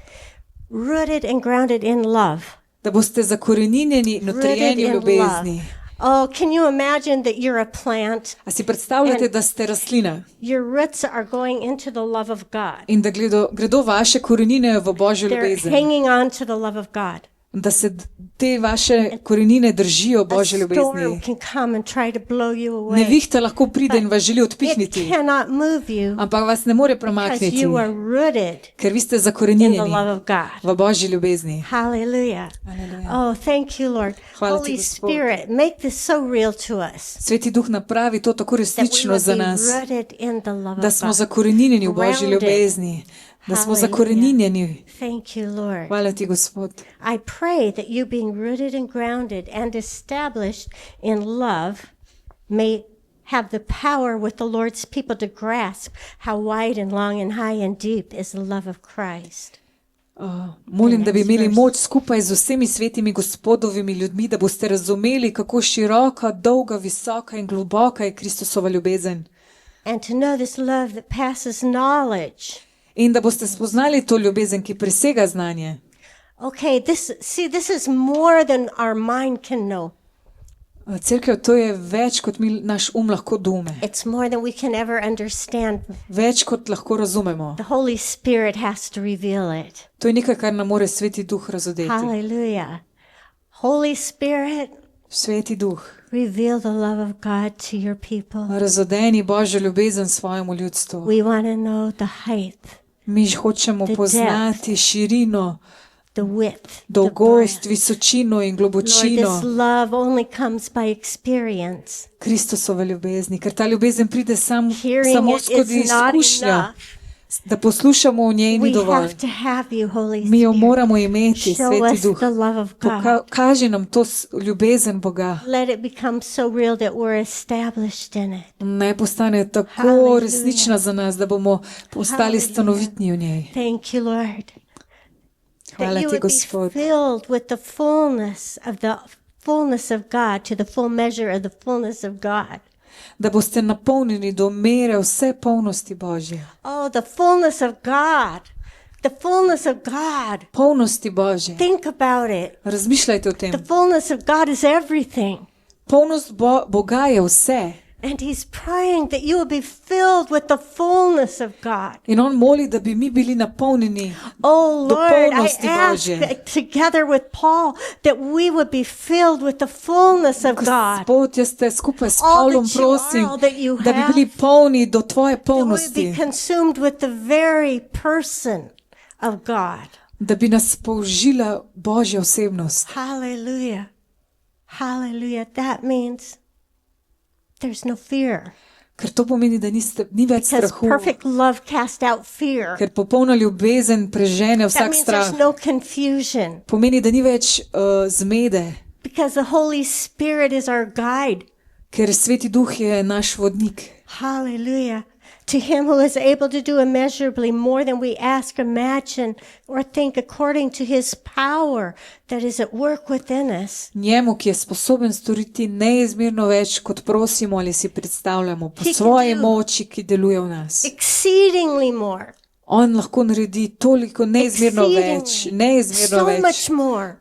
Speaker 7: rooted and grounded in love.
Speaker 3: Da boste zakoreninjeni in
Speaker 7: Rooted
Speaker 3: utrjeni v
Speaker 7: in
Speaker 3: ljubezni.
Speaker 7: Oh, can you imagine that you're a plant?
Speaker 3: A si predstavljate, da ste rastlina
Speaker 7: Your roots are going into the love of God.
Speaker 3: in da gredo vaše korenine v Božjo
Speaker 7: They're
Speaker 3: ljubezen,
Speaker 7: hanging on to the love of God.
Speaker 3: da se te vaše korenine držijo
Speaker 7: A
Speaker 3: Božje
Speaker 7: storm
Speaker 3: ljubezni.
Speaker 7: can come and try to blow you away.
Speaker 3: Nevihta lahko pride in vas želi
Speaker 7: It
Speaker 3: odpihniti,
Speaker 7: cannot move you
Speaker 3: ampak vas ne more
Speaker 7: because
Speaker 3: premakniti,
Speaker 7: you are rooted
Speaker 3: ker vi ste
Speaker 7: in the
Speaker 3: zakorenjeni
Speaker 7: love of God.
Speaker 3: v Božji ljubezni.
Speaker 7: Hallelujah. Oh, thank you, Lord.
Speaker 3: Hvala ti,
Speaker 7: Holy
Speaker 3: Gospod.
Speaker 7: Spirit, make this so real to us
Speaker 3: Sveti Duh napravi to tako
Speaker 7: that we
Speaker 3: resnično
Speaker 7: would
Speaker 3: za
Speaker 7: be
Speaker 3: nas,
Speaker 7: rooted in the love
Speaker 3: da
Speaker 7: of
Speaker 3: smo
Speaker 7: God.
Speaker 3: zakorenjeni v Božji
Speaker 7: Grounded.
Speaker 3: ljubezni, da smo
Speaker 7: Hallelujah.
Speaker 3: zakorenjeni.
Speaker 7: Thank you, Lord.
Speaker 3: Hvala ti, Gospod.
Speaker 7: I pray that you, being rooted and grounded and established in love, may have the power with the Lord's people to grasp how wide and long and high and deep is the love of Christ.
Speaker 3: Molim, da bi imeli
Speaker 7: verse.
Speaker 3: moč skupaj z vsemi svetimi Gospodovimi ljudmi, da boste razumeli, kako široka, dolga, visoka in globoka je Kristusova ljubezen.
Speaker 7: And to know this love that passes knowledge.
Speaker 3: In da boste spoznali to ljubezen, ki presega znanje.
Speaker 7: Okay, this is more than our mind can know.
Speaker 3: Cerkev, to je več, kot naš lahko dume.
Speaker 7: It's more than we can ever understand.
Speaker 3: Več, kot lahko razumemo.
Speaker 7: The Holy Spirit has to reveal it.
Speaker 3: To je nekaj, kar nam more Sveti Duh razodeti.
Speaker 7: Hallelujah. Holy Spirit,
Speaker 3: Sveti Duh,
Speaker 7: reveal the love of God to your people.
Speaker 3: razodeni Božjo ljubezen svojemu ljudstvu.
Speaker 7: We want to know the height,
Speaker 3: Mi hočemo
Speaker 7: The
Speaker 3: poznati širino,
Speaker 7: the width, the
Speaker 3: dolgost,
Speaker 7: breadth.
Speaker 3: visočino in
Speaker 7: Lord, this
Speaker 3: globočino
Speaker 7: love only comes by experience.
Speaker 3: Kristusove ljubezni, ker ta ljubezen pride samo
Speaker 7: Hearing it
Speaker 3: skozi
Speaker 7: is not
Speaker 3: izkušnja,
Speaker 7: enough.
Speaker 3: da poslušamo o njej ni
Speaker 7: We
Speaker 3: dovolj.
Speaker 7: have to have you, Holy
Speaker 3: Mi jo
Speaker 7: Spirit.
Speaker 3: moramo imeti,
Speaker 7: Show
Speaker 3: Sveti
Speaker 7: us
Speaker 3: Duh.
Speaker 7: the love of God.
Speaker 3: Kaži nam to ljubezen Boga.
Speaker 7: Let it become so real that we're established in it.
Speaker 3: Naj postane tako
Speaker 7: Hallelujah.
Speaker 3: resnična za nas, da bomo postali
Speaker 7: Hallelujah.
Speaker 3: stanovitni v njej.
Speaker 7: Thank you, Lord.
Speaker 3: Hvala
Speaker 7: That you
Speaker 3: ti,
Speaker 7: would be
Speaker 3: Gospod.
Speaker 7: filled with the fullness of God, to the full measure of the fullness of God.
Speaker 3: Da boste napolnjeni do mere vse polnosti Božje.
Speaker 7: Oh, the fullness of God. The fullness of God.
Speaker 3: Polnosti Božje.
Speaker 7: Think about it.
Speaker 3: Razmišljajte o tem.
Speaker 7: The fullness of God is everything.
Speaker 3: Polnost Boga je vse.
Speaker 7: And He's praying that you will be filled with the fullness of God.
Speaker 3: In on moli, da bi mi bili napolnjeni.
Speaker 7: Oh
Speaker 3: Do
Speaker 7: Lord, I
Speaker 3: polnosti
Speaker 7: ask
Speaker 3: Božje.
Speaker 7: together with Paul that we would be filled with the fullness of God.
Speaker 3: Gospod, jaz te skupaj s
Speaker 7: All
Speaker 3: Pavlom
Speaker 7: that you are,
Speaker 3: prosim,
Speaker 7: all that you
Speaker 3: da bi
Speaker 7: have,
Speaker 3: bili polni do tvoje
Speaker 7: That we would
Speaker 3: polnosti.
Speaker 7: be consumed with the very person of God.
Speaker 3: Da bi nas použila Božja osebnost.
Speaker 7: Hallelujah. Hallelujah. That means there's no fear.
Speaker 3: Ker to pomeni, da ni več
Speaker 7: Because
Speaker 3: strahu.
Speaker 7: perfect love casts out fear.
Speaker 3: Ker popolna ljubezen prežene
Speaker 7: That
Speaker 3: vsak
Speaker 7: means
Speaker 3: strah.
Speaker 7: there's no confusion.
Speaker 3: Pomeni, da ni več zmede.
Speaker 7: Because the Holy Spirit is our guide.
Speaker 3: Ker Sveti Duh je naš vodnik.
Speaker 7: Hallelujah. To Him who is able to do immeasurably more than we ask, imagine, or think, according to His power that is at work within us.
Speaker 3: Njemu, ki je sposoben storiti neizmerno več, kot prosimo ali si predstavljamo, po
Speaker 7: He can
Speaker 3: svoji
Speaker 7: do
Speaker 3: moči, ki deluje v nas.
Speaker 7: Exceedingly more.
Speaker 3: On lahko naredi toliko neizmerno več,
Speaker 7: Exceedingly.
Speaker 3: neizmerno
Speaker 7: So
Speaker 3: več,
Speaker 7: much more.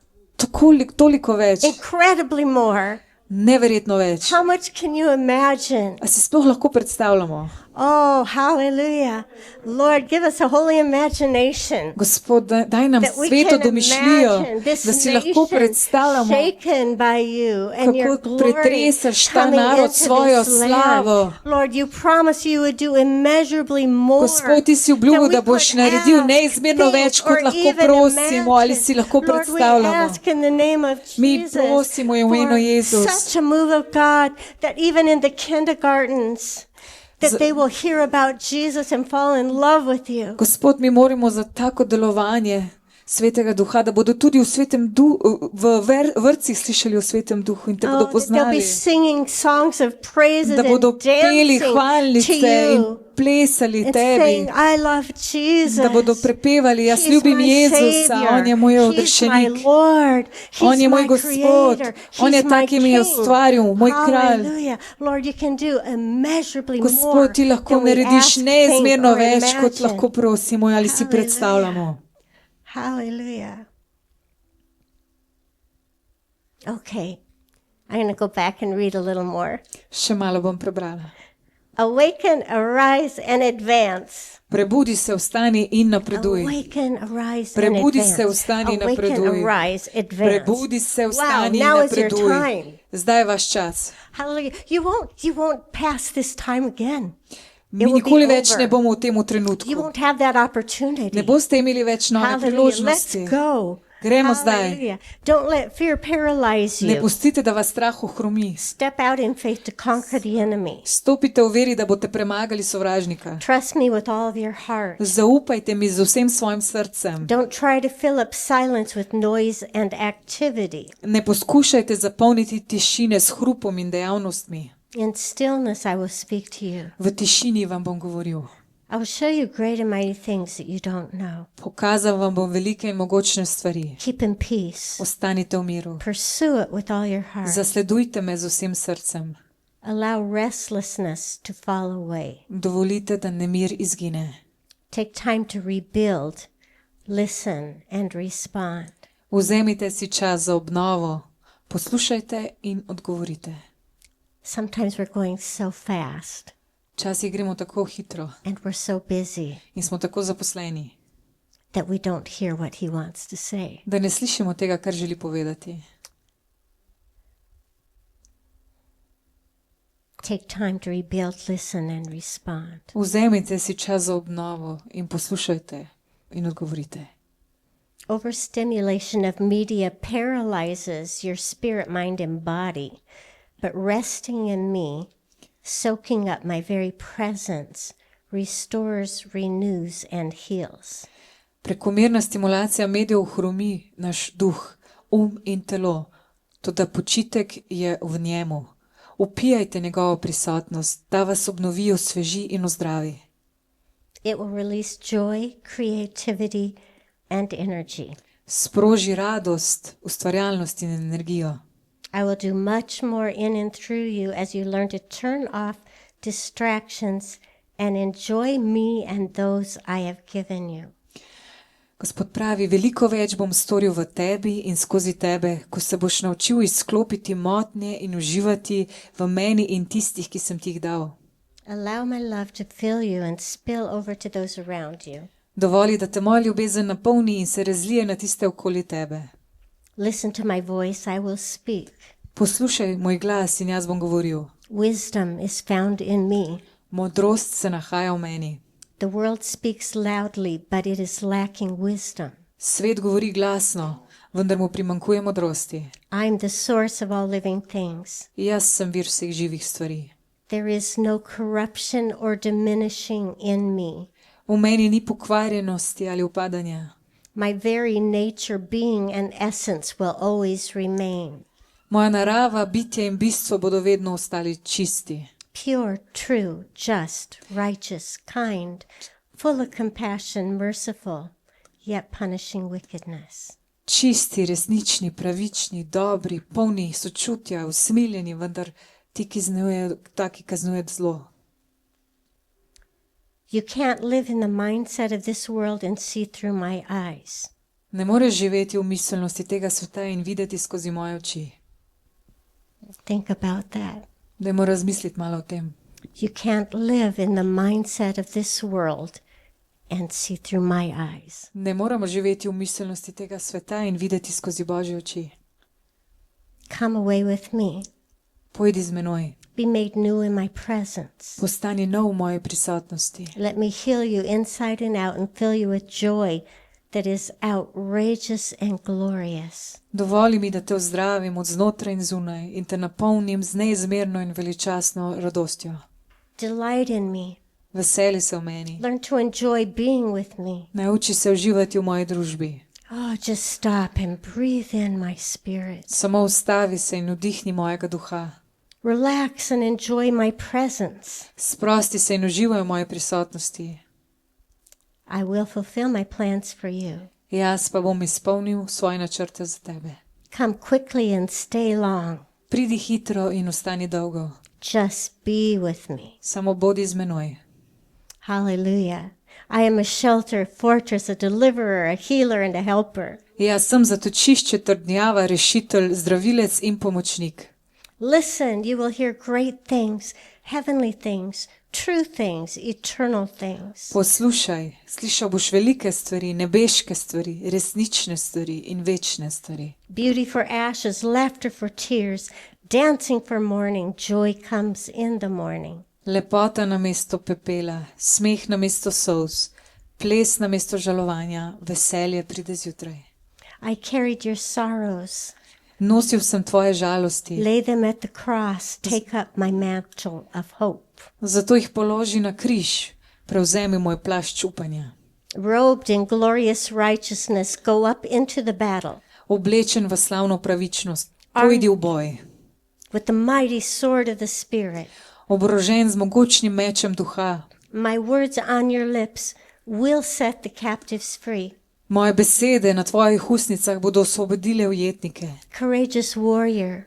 Speaker 3: toliko več,
Speaker 7: Incredibly more.
Speaker 3: neverjetno več.
Speaker 7: How much can you imagine?
Speaker 3: A si sploh lahko predstavljamo?
Speaker 7: Oh, hallelujah. Lord, give us a holy imagination.
Speaker 3: Gospod, daj nam
Speaker 7: That we
Speaker 3: sveto
Speaker 7: can
Speaker 3: domišljijo,
Speaker 7: imagine this
Speaker 3: da si lahko
Speaker 7: nation
Speaker 3: predstavljamo,
Speaker 7: shaken by you and your
Speaker 3: kako
Speaker 7: glory
Speaker 3: pretresaš ta
Speaker 7: coming
Speaker 3: narod
Speaker 7: into
Speaker 3: svojo
Speaker 7: this land.
Speaker 3: slavo.
Speaker 7: Lord, you promise you would do immeasurably more
Speaker 3: Gospod, ti si obljubil,
Speaker 7: than we
Speaker 3: da boš
Speaker 7: could
Speaker 3: naredil
Speaker 7: ask,
Speaker 3: neizmerno
Speaker 7: think,
Speaker 3: več, kot
Speaker 7: or
Speaker 3: lahko
Speaker 7: even
Speaker 3: prosimo ali
Speaker 7: imagine.
Speaker 3: si lahko
Speaker 7: Lord, we
Speaker 3: predstavljamo.
Speaker 7: ask in the name of
Speaker 3: Mi
Speaker 7: Jesus
Speaker 3: prosimo v imenu
Speaker 7: for
Speaker 3: Jezus.
Speaker 7: such a move of God that even in the kindergartens that they will hear about Jesus and fall in love with you.
Speaker 3: Gospod, mi moramo za tako delovanje Svetega Duha, da bodo tudi v vrtcih slišali o Svetem Duhu in te bodo
Speaker 7: Oh, that they'll be
Speaker 3: poznali,
Speaker 7: singing songs of praises
Speaker 3: da bodo
Speaker 7: and
Speaker 3: peli
Speaker 7: dancing to
Speaker 3: hvalnice in
Speaker 7: you
Speaker 3: plesali
Speaker 7: and
Speaker 3: tebi,
Speaker 7: saying, I love Jesus.
Speaker 3: da bodo prepevali, jaz
Speaker 7: He's
Speaker 3: ljubim
Speaker 7: my
Speaker 3: Jezusa,
Speaker 7: Savior.
Speaker 3: on je moj
Speaker 7: He's my
Speaker 3: odrešenik,
Speaker 7: Lord.
Speaker 3: on
Speaker 7: He's
Speaker 3: je moj
Speaker 7: my
Speaker 3: Gospod,
Speaker 7: Creator.
Speaker 3: on je
Speaker 7: He's
Speaker 3: ta,
Speaker 7: my
Speaker 3: ki me je
Speaker 7: King.
Speaker 3: ustvaril, moj kralj.
Speaker 7: Hallelujah. Lord, you can do immeasurably more
Speaker 3: Gospod, ti lahko
Speaker 7: than we
Speaker 3: narediš
Speaker 7: ask, think,
Speaker 3: neizmerno
Speaker 7: or
Speaker 3: več, kot
Speaker 7: imagine.
Speaker 3: lahko prosimo ali si
Speaker 7: Hallelujah.
Speaker 3: predstavljamo.
Speaker 7: Hallelujah. Okay. I'm going to go back and read a little more.
Speaker 3: Še malo bom prebrala.
Speaker 7: Awaken, arise, and advance.
Speaker 3: Prebudi se, vstani in napreduj.
Speaker 7: Awaken, arise,
Speaker 3: Prebudi
Speaker 7: and
Speaker 3: se,
Speaker 7: advance.
Speaker 3: vstani in
Speaker 7: Awaken,
Speaker 3: napreduj.
Speaker 7: arise, advance.
Speaker 3: Prebudi se,
Speaker 7: Wow,
Speaker 3: vstani in
Speaker 7: now is your
Speaker 3: napreduj.
Speaker 7: time.
Speaker 3: Zdaj je vaš čas.
Speaker 7: Hallelujah. You won't pass this time again.
Speaker 3: Mi
Speaker 7: will be
Speaker 3: nikoli več
Speaker 7: over.
Speaker 3: ne bomo v tem
Speaker 7: You
Speaker 3: trenutku.
Speaker 7: won't have that opportunity.
Speaker 3: Ne boste imeli več nove
Speaker 7: Hallelujah. Let's
Speaker 3: priložnosti.
Speaker 7: go.
Speaker 3: Gremo zdaj.
Speaker 7: Hallelujah. Don't let fear paralyze
Speaker 3: Ne
Speaker 7: you.
Speaker 3: pustite, da vas strah ohromi.
Speaker 7: Step out in faith to conquer the enemy.
Speaker 3: Stopite v veri, da boste premagali sovražnika.
Speaker 7: Trust me with all of your heart.
Speaker 3: Zaupajte mi z vsem svojim srcem.
Speaker 7: Don't try to fill up silence with noise and activity.
Speaker 3: Ne poskušajte zapolniti tišine s hrupom in dejavnostmi.
Speaker 7: In stillness I will speak to you.
Speaker 3: V tišini vam bom govoril.
Speaker 7: I will show you great and mighty things that you don't know.
Speaker 3: Pokazal vam bom velike in mogočne stvari.
Speaker 7: Keep in peace.
Speaker 3: Ostanite v miru.
Speaker 7: Pursue it with all your heart.
Speaker 3: Zasledujte me z vsem srcem.
Speaker 7: Allow restlessness to fall away.
Speaker 3: Dovolite, da nemir izgine.
Speaker 7: Take time to rebuild, listen, and respond.
Speaker 3: Vzemite si čas za obnovo. Poslušajte in odgovorite.
Speaker 7: Sometimes we're going so fast
Speaker 3: Včasih gremo tako hitro
Speaker 7: and we're so busy
Speaker 3: in smo tako zaposleni,
Speaker 7: that we don't hear what he wants to say.
Speaker 3: da ne slišimo tega, kar želi povedati.
Speaker 7: Take time to rebuild, listen, and respond.
Speaker 3: Vzemite si čas za obnovo in poslušajte in odgovorite.
Speaker 7: Overstimulation of media paralyzes your spirit, mind, and body, but resting in me, soaking up my very presence, restores, renews, and heals.
Speaker 3: Prekomerna stimulacija medijev hromi naš duh, in telo, toda počitek je v njemu. Upijajte njegovo prisotnost, da vas obnovi, osveži in ozdravi.
Speaker 7: It will release joy, creativity, and energy.
Speaker 3: Sproži radost, ustvarjalnost in energijo.
Speaker 7: I will do much more in and through you as you learn to turn off distractions and enjoy me and those I have given you.
Speaker 3: Gospod pravi, veliko več bom storil v tebi in skozi tebe, ko se boš naučil izklopiti motnje in uživati v meni in tistih, ki sem ti jih dal.
Speaker 7: Allow my love to fill you and spill over to those around you.
Speaker 3: Dovoli, da te moja ljubezen napolni in se razlije na tiste okoli tebe.
Speaker 7: Listen to my voice, I will speak.
Speaker 3: Poslušaj moj glas in jaz bom govoril.
Speaker 7: Wisdom is found in me.
Speaker 3: Modrost se nahaja v meni.
Speaker 7: The world speaks loudly, but it is lacking wisdom.
Speaker 3: Svet govori glasno, vendar mu primanjkuje modrosti.
Speaker 7: I'm the source of all living things.
Speaker 3: Jaz sem vir vseh živih stvari.
Speaker 7: There is no corruption or diminishing in me.
Speaker 3: V meni ni pokvarjenosti ali upadanja.
Speaker 7: My very nature, being, and essence will always remain.
Speaker 3: Moja narava, bitje in bistvo bodo vedno ostali čisti.
Speaker 7: Pure, true, just, righteous, kind, full of compassion, merciful, yet punishing wickedness.
Speaker 3: Čisti, resnični, pravični, dobri, polni sočutja, usmiljeni, vendar taki kaznuje zlo.
Speaker 7: You can't live in the mindset of this world and see through my eyes.
Speaker 3: Ne moreš živeti v miselnosti tega sveta in videti skozi moje oči.
Speaker 7: Think about that.
Speaker 3: Dajmo razmisliti malo o tem.
Speaker 7: You can't live in the mindset of this world and see through my eyes.
Speaker 3: Ne moramo živeti v miselnosti tega sveta in videti skozi Božje oči.
Speaker 7: Come away with me.
Speaker 3: Pojdi z menoj.
Speaker 7: Be made new in my presence.
Speaker 3: Postani nov v moji prisotnosti.
Speaker 7: Let me heal you inside and out and fill you with joy that is outrageous and glorious.
Speaker 3: Dovoli mi, da te ozdravim od znotraj in zunaj in te napolnim z neizmerno in veličastno radostjo.
Speaker 7: Delight in me.
Speaker 3: Veseli se v meni.
Speaker 7: Learn to enjoy being with me.
Speaker 3: Nauči se uživati v moji družbi.
Speaker 7: Oh, just stop and breathe in my spirit.
Speaker 3: Samo ustavi se in vdihni mojega duha.
Speaker 7: Relax and enjoy my presence.
Speaker 3: Sprosti se in uživaj v moji prisotnosti.
Speaker 7: I will fulfill my plans for you.
Speaker 3: Jaz pa bom izpolnil svoje načrte za tebe.
Speaker 7: Come quickly and stay long.
Speaker 3: Pridi hitro in ostani dolgo.
Speaker 7: Just be with me.
Speaker 3: Samo bodi z menoj.
Speaker 7: Hallelujah. I am a shelter, fortress, a deliverer, a healer, and a helper.
Speaker 3: Jaz sem zatočišče, trdnjava, rešitelj, zdravilec in pomočnik.
Speaker 7: Listen, you will hear great things, heavenly things, true things, eternal things.
Speaker 3: Poslušaj, slišal boš velike stvari, nebeške stvari, resnične stvari in večne stvari.
Speaker 7: Beauty for ashes, laughter for tears, dancing for mourning, joy comes in the morning.
Speaker 3: Lepota na mesto pepela, smeh na mesto solz, ples na mesto žalovanja, veselje pride zjutraj.
Speaker 7: I carried your sorrows,
Speaker 3: Nosil sem tvoje žalosti,
Speaker 7: lay them at the cross, take up my mantle of hope.
Speaker 3: zato jih položi na križ, prevzemi moj plašč upanja.
Speaker 7: Robed in glorious righteousness, go up into the battle.
Speaker 3: Oblečen v slavno pravičnost, pojdi v boj.
Speaker 7: With the mighty sword of the Spirit.
Speaker 3: Oborožen z mogočnim mečem duha.
Speaker 7: My words on your lips will set the captives free.
Speaker 3: Moje besede na tvojih ustnicah bodo osvobodile ujetnike.
Speaker 7: Courageous warrior,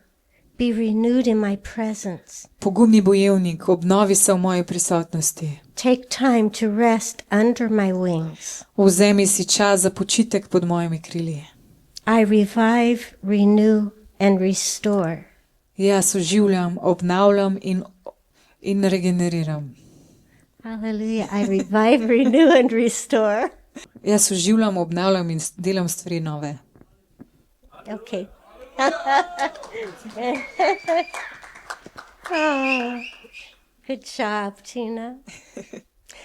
Speaker 7: be renewed in my presence.
Speaker 3: Pogumni bojevnik, obnovi se v moji prisotnosti.
Speaker 7: Take time to rest under my wings.
Speaker 3: Vzemi si čas za počitek pod mojimi krili.
Speaker 7: I revive, renew, and restore.
Speaker 3: Jaz oživljam, obnavljam in regeneriram.
Speaker 7: Hallelujah. I revive, renew, and restore.
Speaker 3: Jaz oživljam, obnavljam in delam stvari nove.
Speaker 7: Okay. Oh, good job, Tina.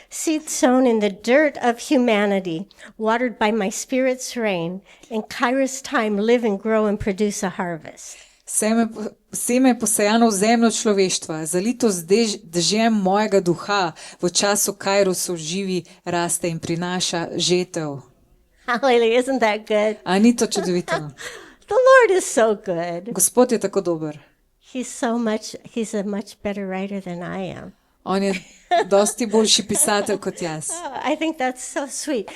Speaker 7: Seed sown in the dirt of humanity, watered by my Spirit's rain, in Kairos time live and grow and produce a harvest.
Speaker 3: Seme posejano v zemljo človeštva, zalito z dežjem mojega duha, v času Kairosu živi, raste in prinaša žetev.
Speaker 7: Hallelujah. Isn't that good?
Speaker 3: A ni to čudovito?
Speaker 7: The Lord is so good.
Speaker 3: Gospod je tako dober.
Speaker 7: He's a much better writer than I am.
Speaker 3: On je dosti boljši pisatelj kot jaz.
Speaker 7: Oh, I think that's so sweet.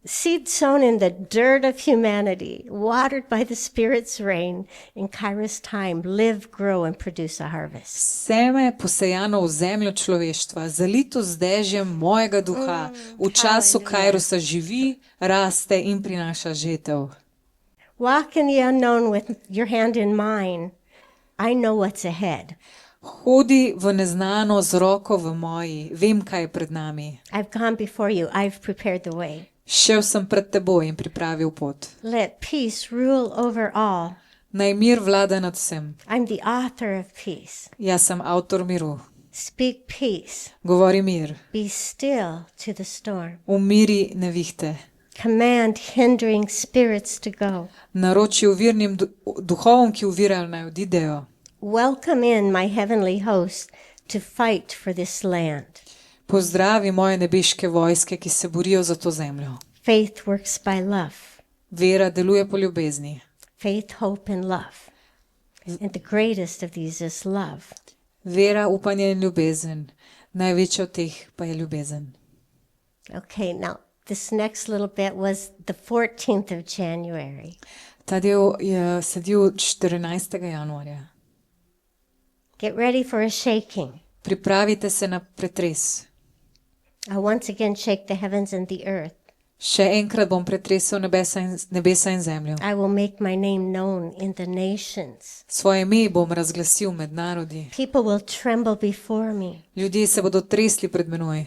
Speaker 7: Seed sown in the dirt of humanity, watered by the Spirit's rain, in Kairos time, live, grow, and produce a harvest.
Speaker 3: Seme posejano v zemljo človeštva, zalito z dežjem mojega duha, v času Kairosa živi, raste in prinaša žetev.
Speaker 7: Walk in the unknown with your hand in mine. I know what's ahead.
Speaker 3: Hodi v neznano z roko v moji, vem, kaj je pred nami.
Speaker 7: I've gone before you. I've prepared the way.
Speaker 3: Šel sem pred teboj in pripravil pot.
Speaker 7: Let peace rule over all.
Speaker 3: Naj mir vlada nad vsem.
Speaker 7: I'm the author of peace.
Speaker 3: Jaz sem avtor miru.
Speaker 7: Speak peace.
Speaker 3: Govori mir.
Speaker 7: Be still to the storm.
Speaker 3: Umiri nevihte.
Speaker 7: Command hindering spirits to go.
Speaker 3: Naroči uvirnim duhovom, ki uvirajo, naj odidejo.
Speaker 7: Welcome in my heavenly host to fight for this land.
Speaker 3: Pozdravi moje nebeške vojske, ki se borijo za to zemljo.
Speaker 7: Faith works by love.
Speaker 3: Vera deluje po ljubezni.
Speaker 7: Faith, hope, and love. And the greatest of these is love.
Speaker 3: Vera, upanje in ljubezen. Največja od teh pa je ljubezen.
Speaker 7: Okay, now this next little bit was the 14th of January.
Speaker 3: Ta del je sledil 14. januarja.
Speaker 7: Get ready for a shaking.
Speaker 3: Pripravite se na pretres.
Speaker 7: I'll once again shake the heavens and the earth.
Speaker 3: Še enkrat bom pretresel nebesa in zemljo.
Speaker 7: I will make my name known in the nations.
Speaker 3: Svoje ime bom razglasil med narodi.
Speaker 7: People will tremble before me.
Speaker 3: Ljudje se bodo tresli pred menoj.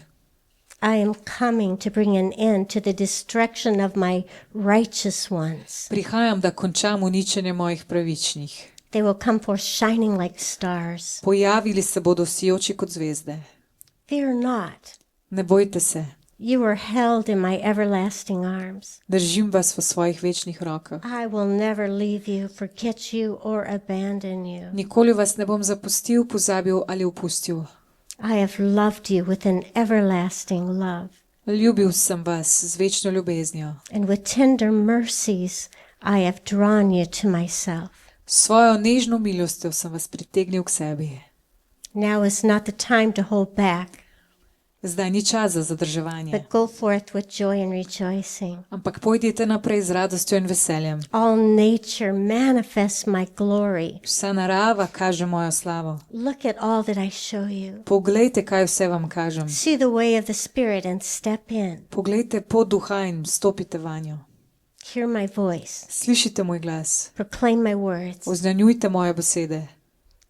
Speaker 7: I am coming to bring an end to the destruction of my righteous ones.
Speaker 3: Prihajam, da končam uničenje mojih pravičnih.
Speaker 7: They will come forth shining like stars.
Speaker 3: Pojavili se bodo sijoči kot zvezde.
Speaker 7: Fear not.
Speaker 3: Ne bojte se.
Speaker 7: You are held in my everlasting arms.
Speaker 3: Držim vas v svojih večnih rokah.
Speaker 7: I will never leave you, forget you, or abandon you.
Speaker 3: Nikoli vas ne bom zapustil, pozabil ali opustil.
Speaker 7: I have loved you with an everlasting love.
Speaker 3: Ljubil sem vas z večno ljubeznijo.
Speaker 7: And with tender mercies I have drawn you to myself.
Speaker 3: S svojo nežno milostjo sem vas pritegnil k sebi.
Speaker 7: Now is not the time to hold back,
Speaker 3: Zdaj ni čas za zadrževanje,
Speaker 7: but go forth with joy and rejoicing.
Speaker 3: ampak pojdite naprej z radostjo in veseljem.
Speaker 7: All nature manifests my glory.
Speaker 3: Vsa narava kaže mojo slavo.
Speaker 7: Look at all that I show you.
Speaker 3: Poglejte, kaj vse vam kažem.
Speaker 7: See the way of the Spirit and step in.
Speaker 3: Poglejte pot duha in stopite vanjo.
Speaker 7: Hear my voice.
Speaker 3: Slišite moj glas.
Speaker 7: Proclaim my words.
Speaker 3: Oznanjujte moje besede.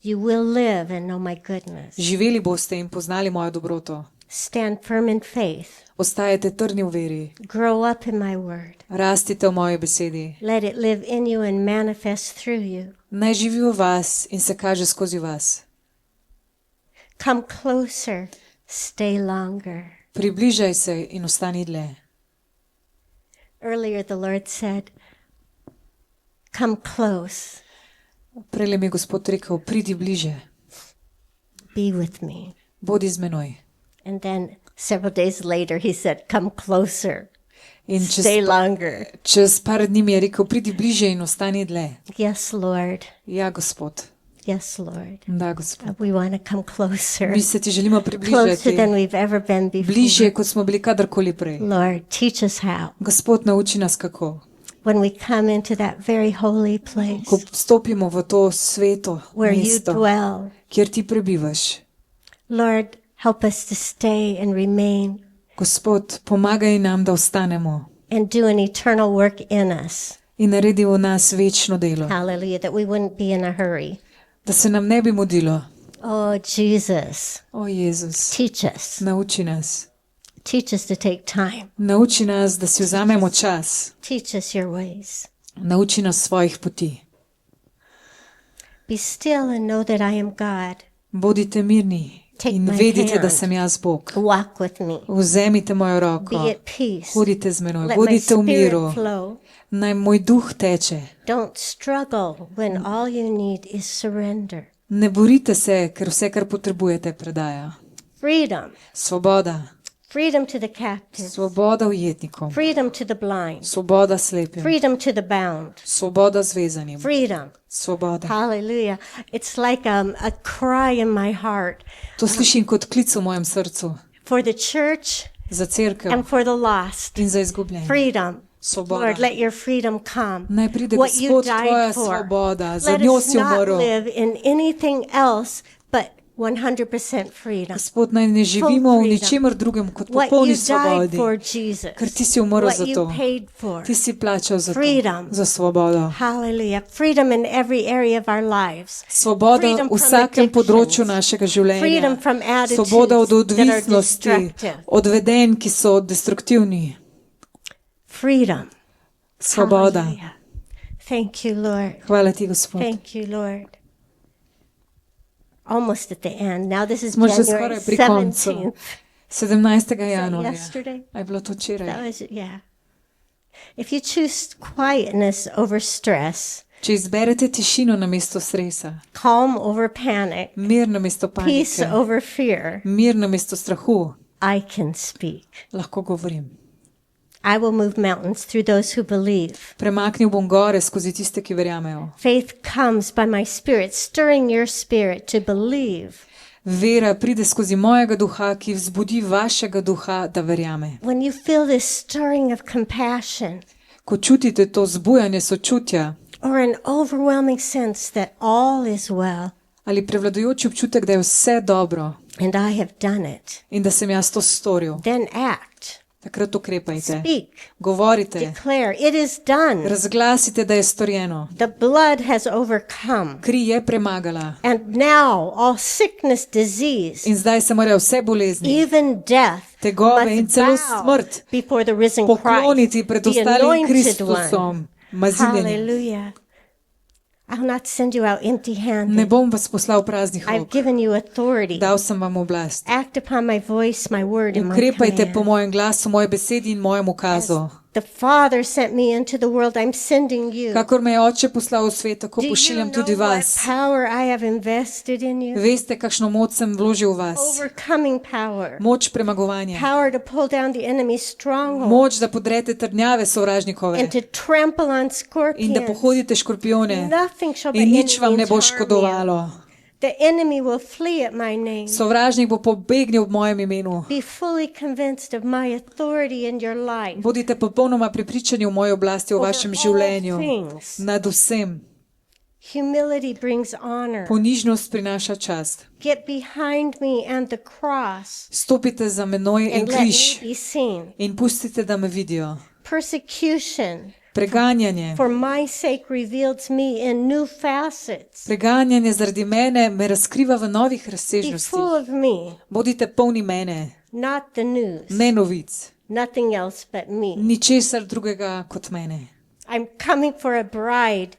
Speaker 7: You will live and know my goodness.
Speaker 3: Živeli boste in poznali mojo dobroto.
Speaker 7: Stand firm in faith.
Speaker 3: Ostajate trdni v veri.
Speaker 7: Grow up in my word.
Speaker 3: Rastite v moji besedi.
Speaker 7: Let it live in you and manifest through you.
Speaker 3: Naj živi v vas in se kaže skozi vas.
Speaker 7: Come closer. Stay longer.
Speaker 3: Približaj se in ostani dlje.
Speaker 7: Earlier the Lord said, come close.
Speaker 3: Prele mi je Gospod rekel, pridi bliže,
Speaker 7: Be with me.
Speaker 3: bodi z menoj.
Speaker 7: And then several days later he said, come closer.
Speaker 3: In
Speaker 7: Stay longer.
Speaker 3: čez par dni mi je rekel, pridi bliže in ostani dlje.
Speaker 7: Yes, Lord.
Speaker 3: Ja, Gospod.
Speaker 7: Yes, Lord.
Speaker 3: Da, Gospod.
Speaker 7: We want to come closer.
Speaker 3: Mi se ti želimo
Speaker 7: Closer
Speaker 3: približati.
Speaker 7: than we've ever been before.
Speaker 3: Bližje, kot smo bili kadarkoli prej.
Speaker 7: Lord, teach us how.
Speaker 3: Gospod, nauči nas kako.
Speaker 7: When we come into that very holy place
Speaker 3: Ko vstopimo v to sveto
Speaker 7: where you
Speaker 3: mesto,
Speaker 7: dwell,
Speaker 3: kjer ti prebivaš.
Speaker 7: Lord, help us to stay and remain
Speaker 3: Gospod, pomagaj nam, da ostanemo
Speaker 7: and do an eternal work in us.
Speaker 3: in naredi v nas večno delo.
Speaker 7: Hallelujah, that we wouldn't be in a hurry.
Speaker 3: Da se nam ne bi mudilo.
Speaker 7: Oh, Jesus,
Speaker 3: O Jezus,
Speaker 7: teach us.
Speaker 3: nauči nas.
Speaker 7: Teach us to take time.
Speaker 3: Nauči nas, da si vzamemo čas.
Speaker 7: Teach us your ways.
Speaker 3: Nauči nas svojih poti.
Speaker 7: Be still and know that I am God.
Speaker 3: Bodite mirni
Speaker 7: Take
Speaker 3: in
Speaker 7: my
Speaker 3: vedite, da
Speaker 7: hand.
Speaker 3: sem jaz Bog.
Speaker 7: Walk with me.
Speaker 3: Vzemite mojo roko.
Speaker 7: Be at peace.
Speaker 3: Hodite z menoj.
Speaker 7: Let my
Speaker 3: Bodite v miru.
Speaker 7: spirit flow.
Speaker 3: Naj moj duh teče.
Speaker 7: Don't struggle when all you need is surrender.
Speaker 3: Ne borite se, ker vse, kar potrebujete, predaja.
Speaker 7: Freedom.
Speaker 3: Svoboda.
Speaker 7: Freedom to the captive.
Speaker 3: Svoboda ujetnikom.
Speaker 7: Freedom to the blind.
Speaker 3: Svoboda slepim.
Speaker 7: Freedom to the bound.
Speaker 3: Svoboda zvezanim.
Speaker 7: Freedom.
Speaker 3: Svoboda.
Speaker 7: Hallelujah. It's like a cry in my heart
Speaker 3: To slišim kot klic v mojem srcu.
Speaker 7: for the church
Speaker 3: Za cerkev
Speaker 7: and for the lost.
Speaker 3: in za izgubljene.
Speaker 7: Freedom.
Speaker 3: Svoboda.
Speaker 7: Lord, let your freedom come.
Speaker 3: Naj pride
Speaker 7: What you
Speaker 3: Gospod, tvoja
Speaker 7: died for.
Speaker 3: svoboda. Za
Speaker 7: Let
Speaker 3: njo
Speaker 7: us
Speaker 3: si
Speaker 7: not
Speaker 3: umrl.
Speaker 7: live in anything else but 100% freedom.
Speaker 3: Gospod, naj ne živimo v
Speaker 7: freedom.
Speaker 3: ničemer drugem kot
Speaker 7: What you
Speaker 3: popolni
Speaker 7: died
Speaker 3: svobodi.
Speaker 7: for, Jesus.
Speaker 3: Ker ti si umrl
Speaker 7: What
Speaker 3: za
Speaker 7: you
Speaker 3: to.
Speaker 7: paid for.
Speaker 3: Ti si plačal za to.
Speaker 7: Freedom.
Speaker 3: Za svobodo.
Speaker 7: Hallelujah. Freedom in every area of our lives.
Speaker 3: Svoboda
Speaker 7: Freedom
Speaker 3: v
Speaker 7: from
Speaker 3: vsakem
Speaker 7: addictions.
Speaker 3: področju našega življenja.
Speaker 7: Freedom from attitudes
Speaker 3: Svoboda od
Speaker 7: that are
Speaker 3: odvisnosti,
Speaker 7: destructive.
Speaker 3: od vedenj, ki so destruktivni.
Speaker 7: Freedom.
Speaker 3: Svoboda.
Speaker 7: Hallelujah. Thank you, Lord.
Speaker 3: Hvala ti, Gospod.
Speaker 7: Thank you, Lord. Almost at the end. Now this is
Speaker 3: Smo že
Speaker 7: January
Speaker 3: skoraj pri koncu.
Speaker 7: 17th.
Speaker 3: 17. januarja.
Speaker 7: Yesterday?
Speaker 3: A je bilo to
Speaker 7: That
Speaker 3: včeraj?
Speaker 7: was, yeah. If you choose quietness over stress,
Speaker 3: Če izberete tišino na mesto stresa,
Speaker 7: calm over panic,
Speaker 3: mir na mesto
Speaker 7: peace
Speaker 3: panike,
Speaker 7: over fear,
Speaker 3: mir na mesto strahu,
Speaker 7: I can speak.
Speaker 3: lahko govorim.
Speaker 7: I will move mountains through those who believe.
Speaker 3: Premaknil bom gore skozi tiste, ki verjamejo.
Speaker 7: Faith comes by my spirit, stirring your spirit to believe.
Speaker 3: Vera pride skozi mojega duha, ki vzbudi vašega duha, da verjame.
Speaker 7: When you feel this stirring of compassion
Speaker 3: Ko čutite to zbujanje sočutja
Speaker 7: or an overwhelming sense that all is well,
Speaker 3: ali prevladujoči občutek, da je vse dobro
Speaker 7: and I have done it,
Speaker 3: in da sem jaz to storil,
Speaker 7: then act,
Speaker 3: takrat ukrepajte.
Speaker 7: speak,
Speaker 3: Govorite,
Speaker 7: declare, it is done.
Speaker 3: razglasite, da je storjeno.
Speaker 7: The blood has overcome.
Speaker 3: Kri je premagala
Speaker 7: And now all sickness, disease,
Speaker 3: in zdaj se morajo vse bolezni,
Speaker 7: even death,
Speaker 3: tegove in
Speaker 7: must
Speaker 3: celo
Speaker 7: bow
Speaker 3: smrt
Speaker 7: before the risen
Speaker 3: pokloniti
Speaker 7: Christ,
Speaker 3: pred
Speaker 7: the
Speaker 3: ostalim
Speaker 7: anointed
Speaker 3: Kristusom,
Speaker 7: one.
Speaker 3: maziljenim.
Speaker 7: Hallelujah. I'll not send you out
Speaker 3: Ne
Speaker 7: empty-handed.
Speaker 3: bom vas poslal praznih
Speaker 7: I've
Speaker 3: rok.
Speaker 7: given you authority.
Speaker 3: Dal sem vam oblast.
Speaker 7: Act upon my voice, my word, and my
Speaker 3: Ukrepajte po
Speaker 7: command.
Speaker 3: mojem glasu, moje besedi in mojem ukazu.
Speaker 7: The Father sent me into the world. I'm sending you.
Speaker 3: Kakor me je Oče poslal v svet, tako
Speaker 7: Do you
Speaker 3: pošiljam
Speaker 7: know
Speaker 3: tudi
Speaker 7: what
Speaker 3: vas.
Speaker 7: power I have invested in you?
Speaker 3: Veste, kakšno moč sem vložil v vas.
Speaker 7: Overcoming power.
Speaker 3: Moč premagovanja.
Speaker 7: Power to pull down the enemy's stronghold
Speaker 3: Moč, da podrete trdnjave sovražnikove
Speaker 7: and to trample on
Speaker 3: in da
Speaker 7: scorpions.
Speaker 3: pohodite škorpione
Speaker 7: Nothing shall by
Speaker 3: in
Speaker 7: any
Speaker 3: nič vam ne
Speaker 7: means
Speaker 3: bo
Speaker 7: harm you.
Speaker 3: škodovalo.
Speaker 7: The enemy will flee at my name.
Speaker 3: Sovražnik bo pobegnil v mojem imenu.
Speaker 7: Be fully convinced of my authority in your life.
Speaker 3: Bodite popolnoma prepričani v moji oblasti v
Speaker 7: Over
Speaker 3: vašem
Speaker 7: all
Speaker 3: življenju.
Speaker 7: things.
Speaker 3: Nad vsem.
Speaker 7: Humility brings honor.
Speaker 3: Ponižnost prinaša čast.
Speaker 7: Get behind me and the cross
Speaker 3: Stopite za menoj in
Speaker 7: and let
Speaker 3: križ
Speaker 7: me be seen.
Speaker 3: in pustite, da me vidijo.
Speaker 7: Persecution
Speaker 3: Preganjanje.
Speaker 7: for my sake revealed to me in new facets.
Speaker 3: Preganjanje zaradi mene me razkriva v novih
Speaker 7: Be
Speaker 3: razsežnostih.
Speaker 7: full of me,
Speaker 3: Bodite polni mene,
Speaker 7: not the news,
Speaker 3: ne novic,
Speaker 7: nothing else but me.
Speaker 3: ničesar drugega kot mene.
Speaker 7: I'm coming for a bride,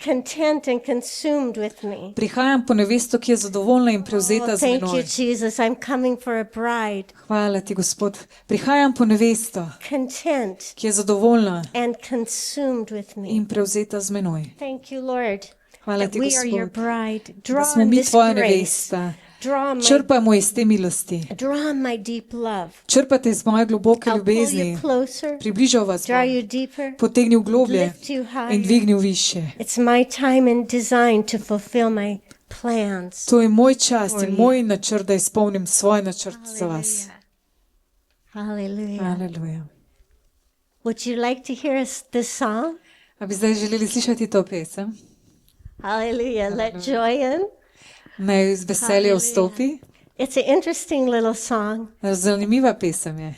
Speaker 7: content and consumed with me.
Speaker 3: Prihajam po nevesto, ki je zadovoljna in prevzeta z
Speaker 7: Thank you,
Speaker 3: menoj.
Speaker 7: Jesus. I'm coming for a bride,
Speaker 3: Hvala ti, Gospod. Prihajam po nevesto,
Speaker 7: content
Speaker 3: ki je zadovoljna
Speaker 7: and consumed with me.
Speaker 3: in prevzeta z menoj.
Speaker 7: Thank you, Lord,
Speaker 3: Hvala
Speaker 7: that
Speaker 3: ti,
Speaker 7: we are your
Speaker 3: Gospod,
Speaker 7: bride.
Speaker 3: da
Speaker 7: Draw
Speaker 3: smo
Speaker 7: on
Speaker 3: mi
Speaker 7: this
Speaker 3: tvoja
Speaker 7: grace.
Speaker 3: nevesta.
Speaker 7: Draw my,
Speaker 3: Črpajmo iz te milosti.
Speaker 7: draw on my deep love.
Speaker 3: Črpajte iz moje globoke
Speaker 7: I'll pull you
Speaker 3: ljubezni.
Speaker 7: closer,
Speaker 3: Približal vas
Speaker 7: draw
Speaker 3: bom,
Speaker 7: you deeper,
Speaker 3: potegnil globlje
Speaker 7: lift you
Speaker 3: in
Speaker 7: higher.
Speaker 3: dvignil više.
Speaker 7: It's my time and design to fulfill my plans.
Speaker 3: To je moj čas
Speaker 7: For
Speaker 3: in
Speaker 7: you.
Speaker 3: moj načrt, da izpolnim svoj načrt za vas.
Speaker 7: Hallelujah.
Speaker 3: Aleluja.
Speaker 7: Would you like to hear us this song?
Speaker 3: A bi zdaj želeli slišati to pesem?
Speaker 7: Hallelujah. Let joy in.
Speaker 3: Naj z veselje vstopi.
Speaker 7: It's an interesting little song
Speaker 3: Zanimiva pesem je,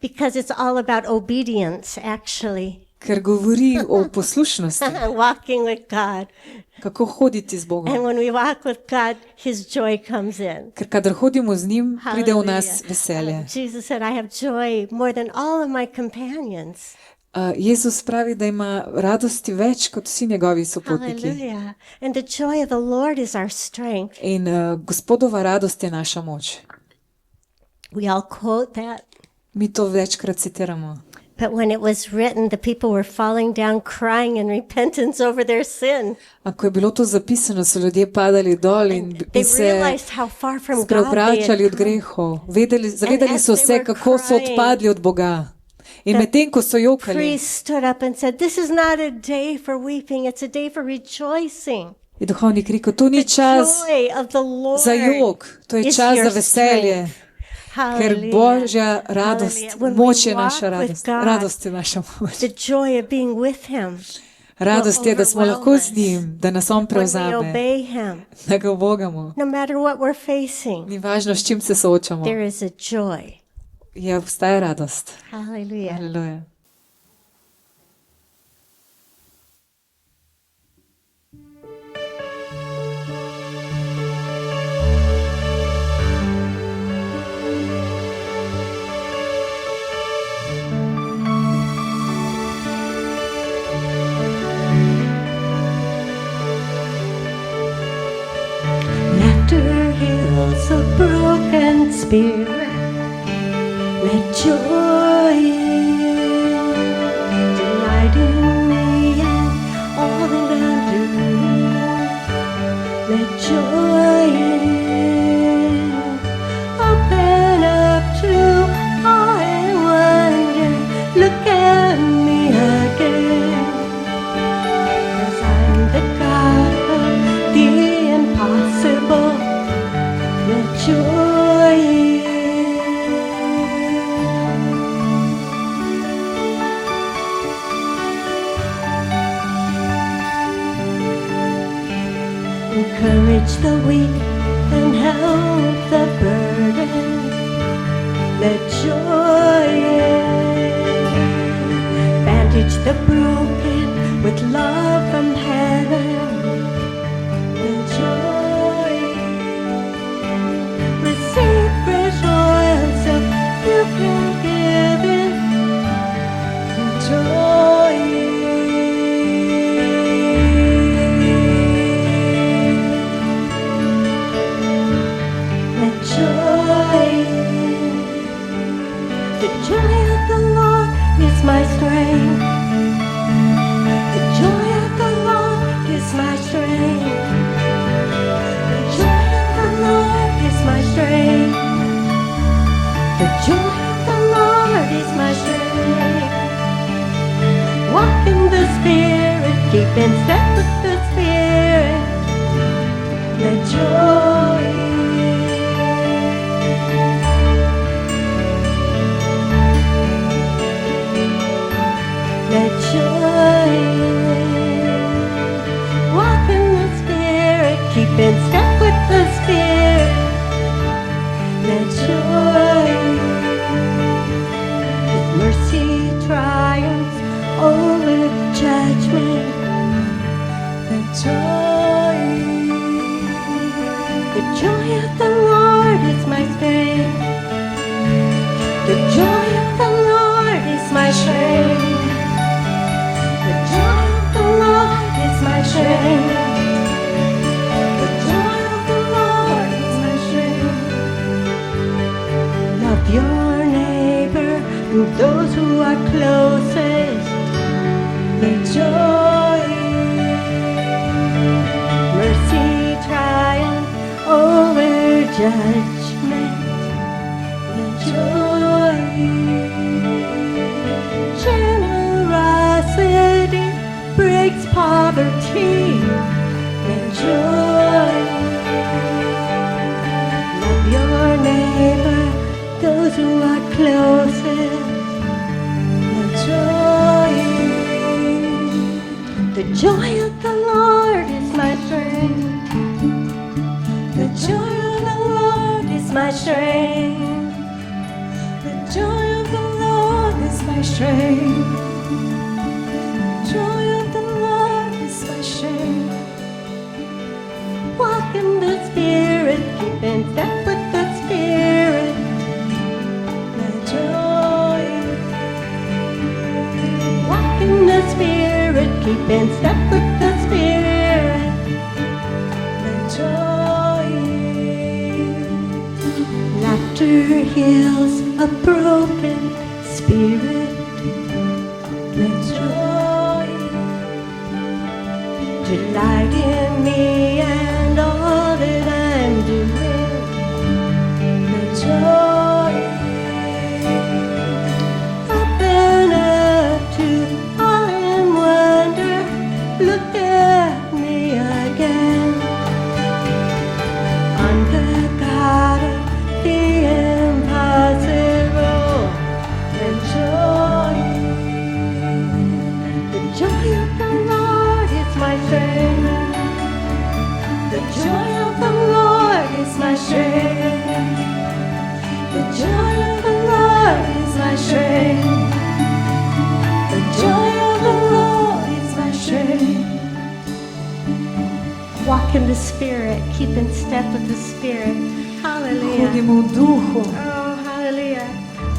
Speaker 7: because it's all about obedience, actually.
Speaker 3: ker govori o poslušnosti,
Speaker 7: Walking with God.
Speaker 3: kako hoditi z
Speaker 7: And
Speaker 3: Bogom.
Speaker 7: when we walk with God, His joy comes in.
Speaker 3: Ker kadar hodimo z njim, pride v nas
Speaker 7: Hallelujah.
Speaker 3: veselje.
Speaker 7: Jesus said, I have joy more than all of my companions.
Speaker 3: Jezus pravi, da ima radosti več kot vsi njegovi sopotniki.
Speaker 7: Hallelujah. And the joy of the Lord is our strength.
Speaker 3: In Gospodova radost je naša moč.
Speaker 7: We all quote that.
Speaker 3: Mi to večkrat citiramo.
Speaker 7: But when it was written, the people were falling down crying in repentance over their sin.
Speaker 3: A ko je bilo to zapisano, so ljudje padali dol in
Speaker 7: They
Speaker 3: se
Speaker 7: realized how far from God they
Speaker 3: spreobračali od
Speaker 7: had come.
Speaker 3: grehov. Zavedali
Speaker 7: as
Speaker 3: so
Speaker 7: they
Speaker 3: se,
Speaker 7: were
Speaker 3: kako so
Speaker 7: crying,
Speaker 3: odpadli od Boga. In medtem, ko so jokali,
Speaker 7: Priest stood up and said, this is not a day for weeping, it's a day for rejoicing.
Speaker 3: je duhovnik rekel, to ni
Speaker 7: The
Speaker 3: čas
Speaker 7: joy of the Lord
Speaker 3: za jok, to je
Speaker 7: is
Speaker 3: čas
Speaker 7: your
Speaker 3: za veselje.
Speaker 7: strength.
Speaker 3: Ker
Speaker 7: Hallelujah.
Speaker 3: Božja radost,
Speaker 7: Hallelujah. When we
Speaker 3: moč je
Speaker 7: walk
Speaker 3: naša
Speaker 7: with
Speaker 3: radost.
Speaker 7: God,
Speaker 3: Radost je naša moč.
Speaker 7: The joy of being with Him.
Speaker 3: Radost je, da smo lahko
Speaker 7: overwhelm
Speaker 3: z
Speaker 7: us.
Speaker 3: njim, da nas on
Speaker 7: When we
Speaker 3: prevzame,
Speaker 7: obey Him,
Speaker 3: da ga obogamo.
Speaker 7: no matter what we're facing,
Speaker 3: Ni važno, s čim se soočamo.
Speaker 7: there is a joy.
Speaker 3: Je obstaja radost.
Speaker 7: Hallelujah.
Speaker 3: Aleluja.
Speaker 1: Laughter heals a broken spirit. Let joy in. Delight in me and all that I do. Let joy in. Open up to awe and wonder. Look at me again. 'Cause I'm the God of the impossible. Let joy in. Encourage the weak and help the burden. Let joy in. Bandage the broken with love from heaven. Let joy in. Receive fresh oil so you can give it. Let joy in. Let joy in. The joy of the Lord is my strength. The joy of the Lord is my strength. The joy of the Lord is my strength. The joy of the Lord is my strength. Walk in the Spirit, keep in step with the Spirit. Let joy in. are closest, the joy. Mercy triumph over judgment, the joy. Generosity breaks poverty, the joy. Love your neighbor, those who are closest, the joy. The joy of the Lord is my strength. The joy of the Lord is my strength. The joy of the Lord is my strength. Joy of the Lord is my strength. Walk in the Spirit, keep in step with the Spirit. The joy. Walk in the Spirit, keep in step with the Spirit. The joy. Laughter heals a broken spirit. The joy. Delight in me and all that I'm doing. The joy. Open up to all in wonder. Look at me again. I'm the God of the impossible. The joy. The joy of the Lord is my strength. The joy of the Lord is my strength. The joy of the Lord is my strength. The joy of the Lord is my strength. Walk in the Spirit, keep in step with the Spirit. Hallelujah.
Speaker 3: Hodimo v duhu.
Speaker 1: Oh, hallelujah.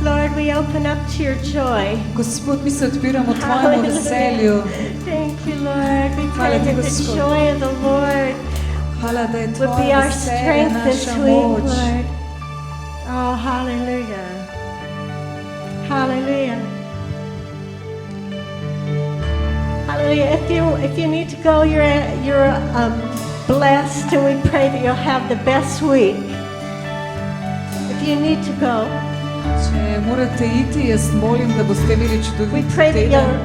Speaker 1: Lord, we open up to your joy.
Speaker 3: Gospod, mi se odpiramo tvojemu veselju.
Speaker 1: Thank you, Lord. We
Speaker 3: Hvala
Speaker 1: pray
Speaker 3: ti,
Speaker 1: that the
Speaker 3: Gospod.
Speaker 1: joy of the Lord
Speaker 3: Hvala, da je
Speaker 1: would
Speaker 3: tvoje
Speaker 1: be our
Speaker 3: veselje
Speaker 1: strength this
Speaker 3: naša
Speaker 1: week,
Speaker 3: moč.
Speaker 1: Lord. Oh, hallelujah. Hallelujah. Hallelujah. If you need to go, you're blessed, and we pray that you'll have the best week. If you need to go,
Speaker 3: Če morate iti, jaz molim, da boste imeli
Speaker 1: we
Speaker 3: čudovit
Speaker 1: pray that
Speaker 3: teden,
Speaker 1: you're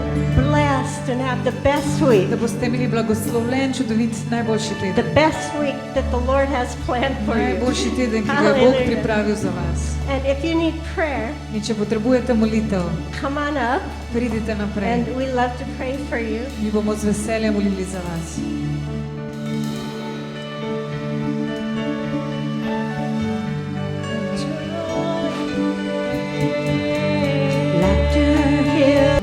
Speaker 1: blessed and have the best week.
Speaker 3: da boste imeli blagoslovljen, čudovit, najboljši
Speaker 1: The
Speaker 3: teden.
Speaker 1: best week that the Lord has planned for you.
Speaker 3: Najboljši teden, ki ga je Bog
Speaker 1: Hallelujah.
Speaker 3: pripravil za vas.
Speaker 1: And if you need prayer,
Speaker 3: In če potrebujete molitev,
Speaker 1: come on up,
Speaker 3: pridite naprej.
Speaker 1: and we love to pray for you.
Speaker 3: Mi bomo z veseljem molili za vas.
Speaker 1: Laughter here.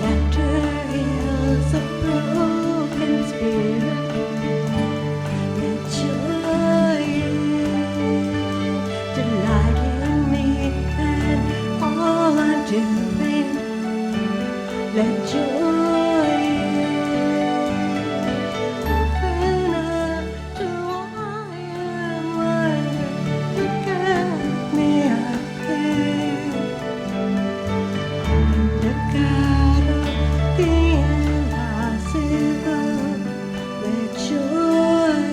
Speaker 1: Laughter heals a broken spirit. Let joy delight in me and all I'm doing. Let joy open up to all and wonder. Look at me again. The God of the impossible. Let joy.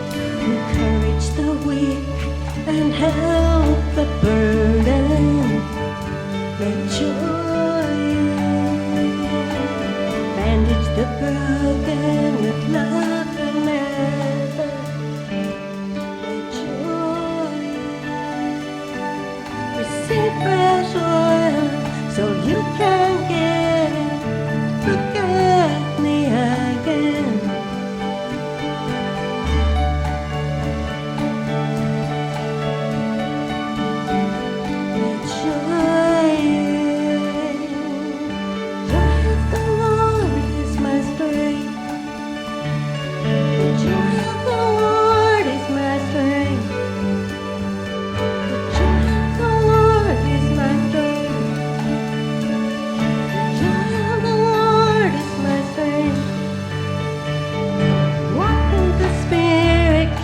Speaker 1: Encourage the weak and help the burden. Let joy bandage the broken with love and effort. Let joy receive fresh oil so you can get it. Look at me again.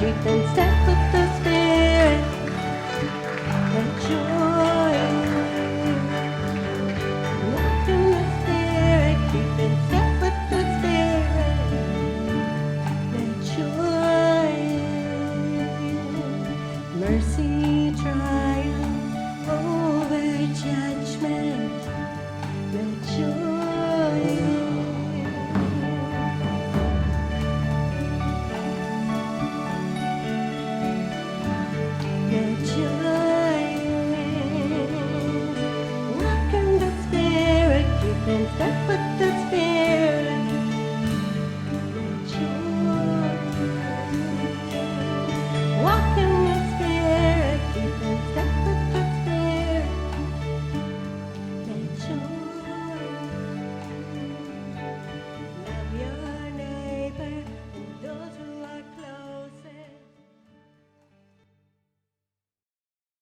Speaker 7: keep in step with the Spirit. Let joy walk in the Spirit, keep in step with the Spirit. Let joy, mercy triumph over judgment. Let joy. Let joy walk in the Spirit, keep in step with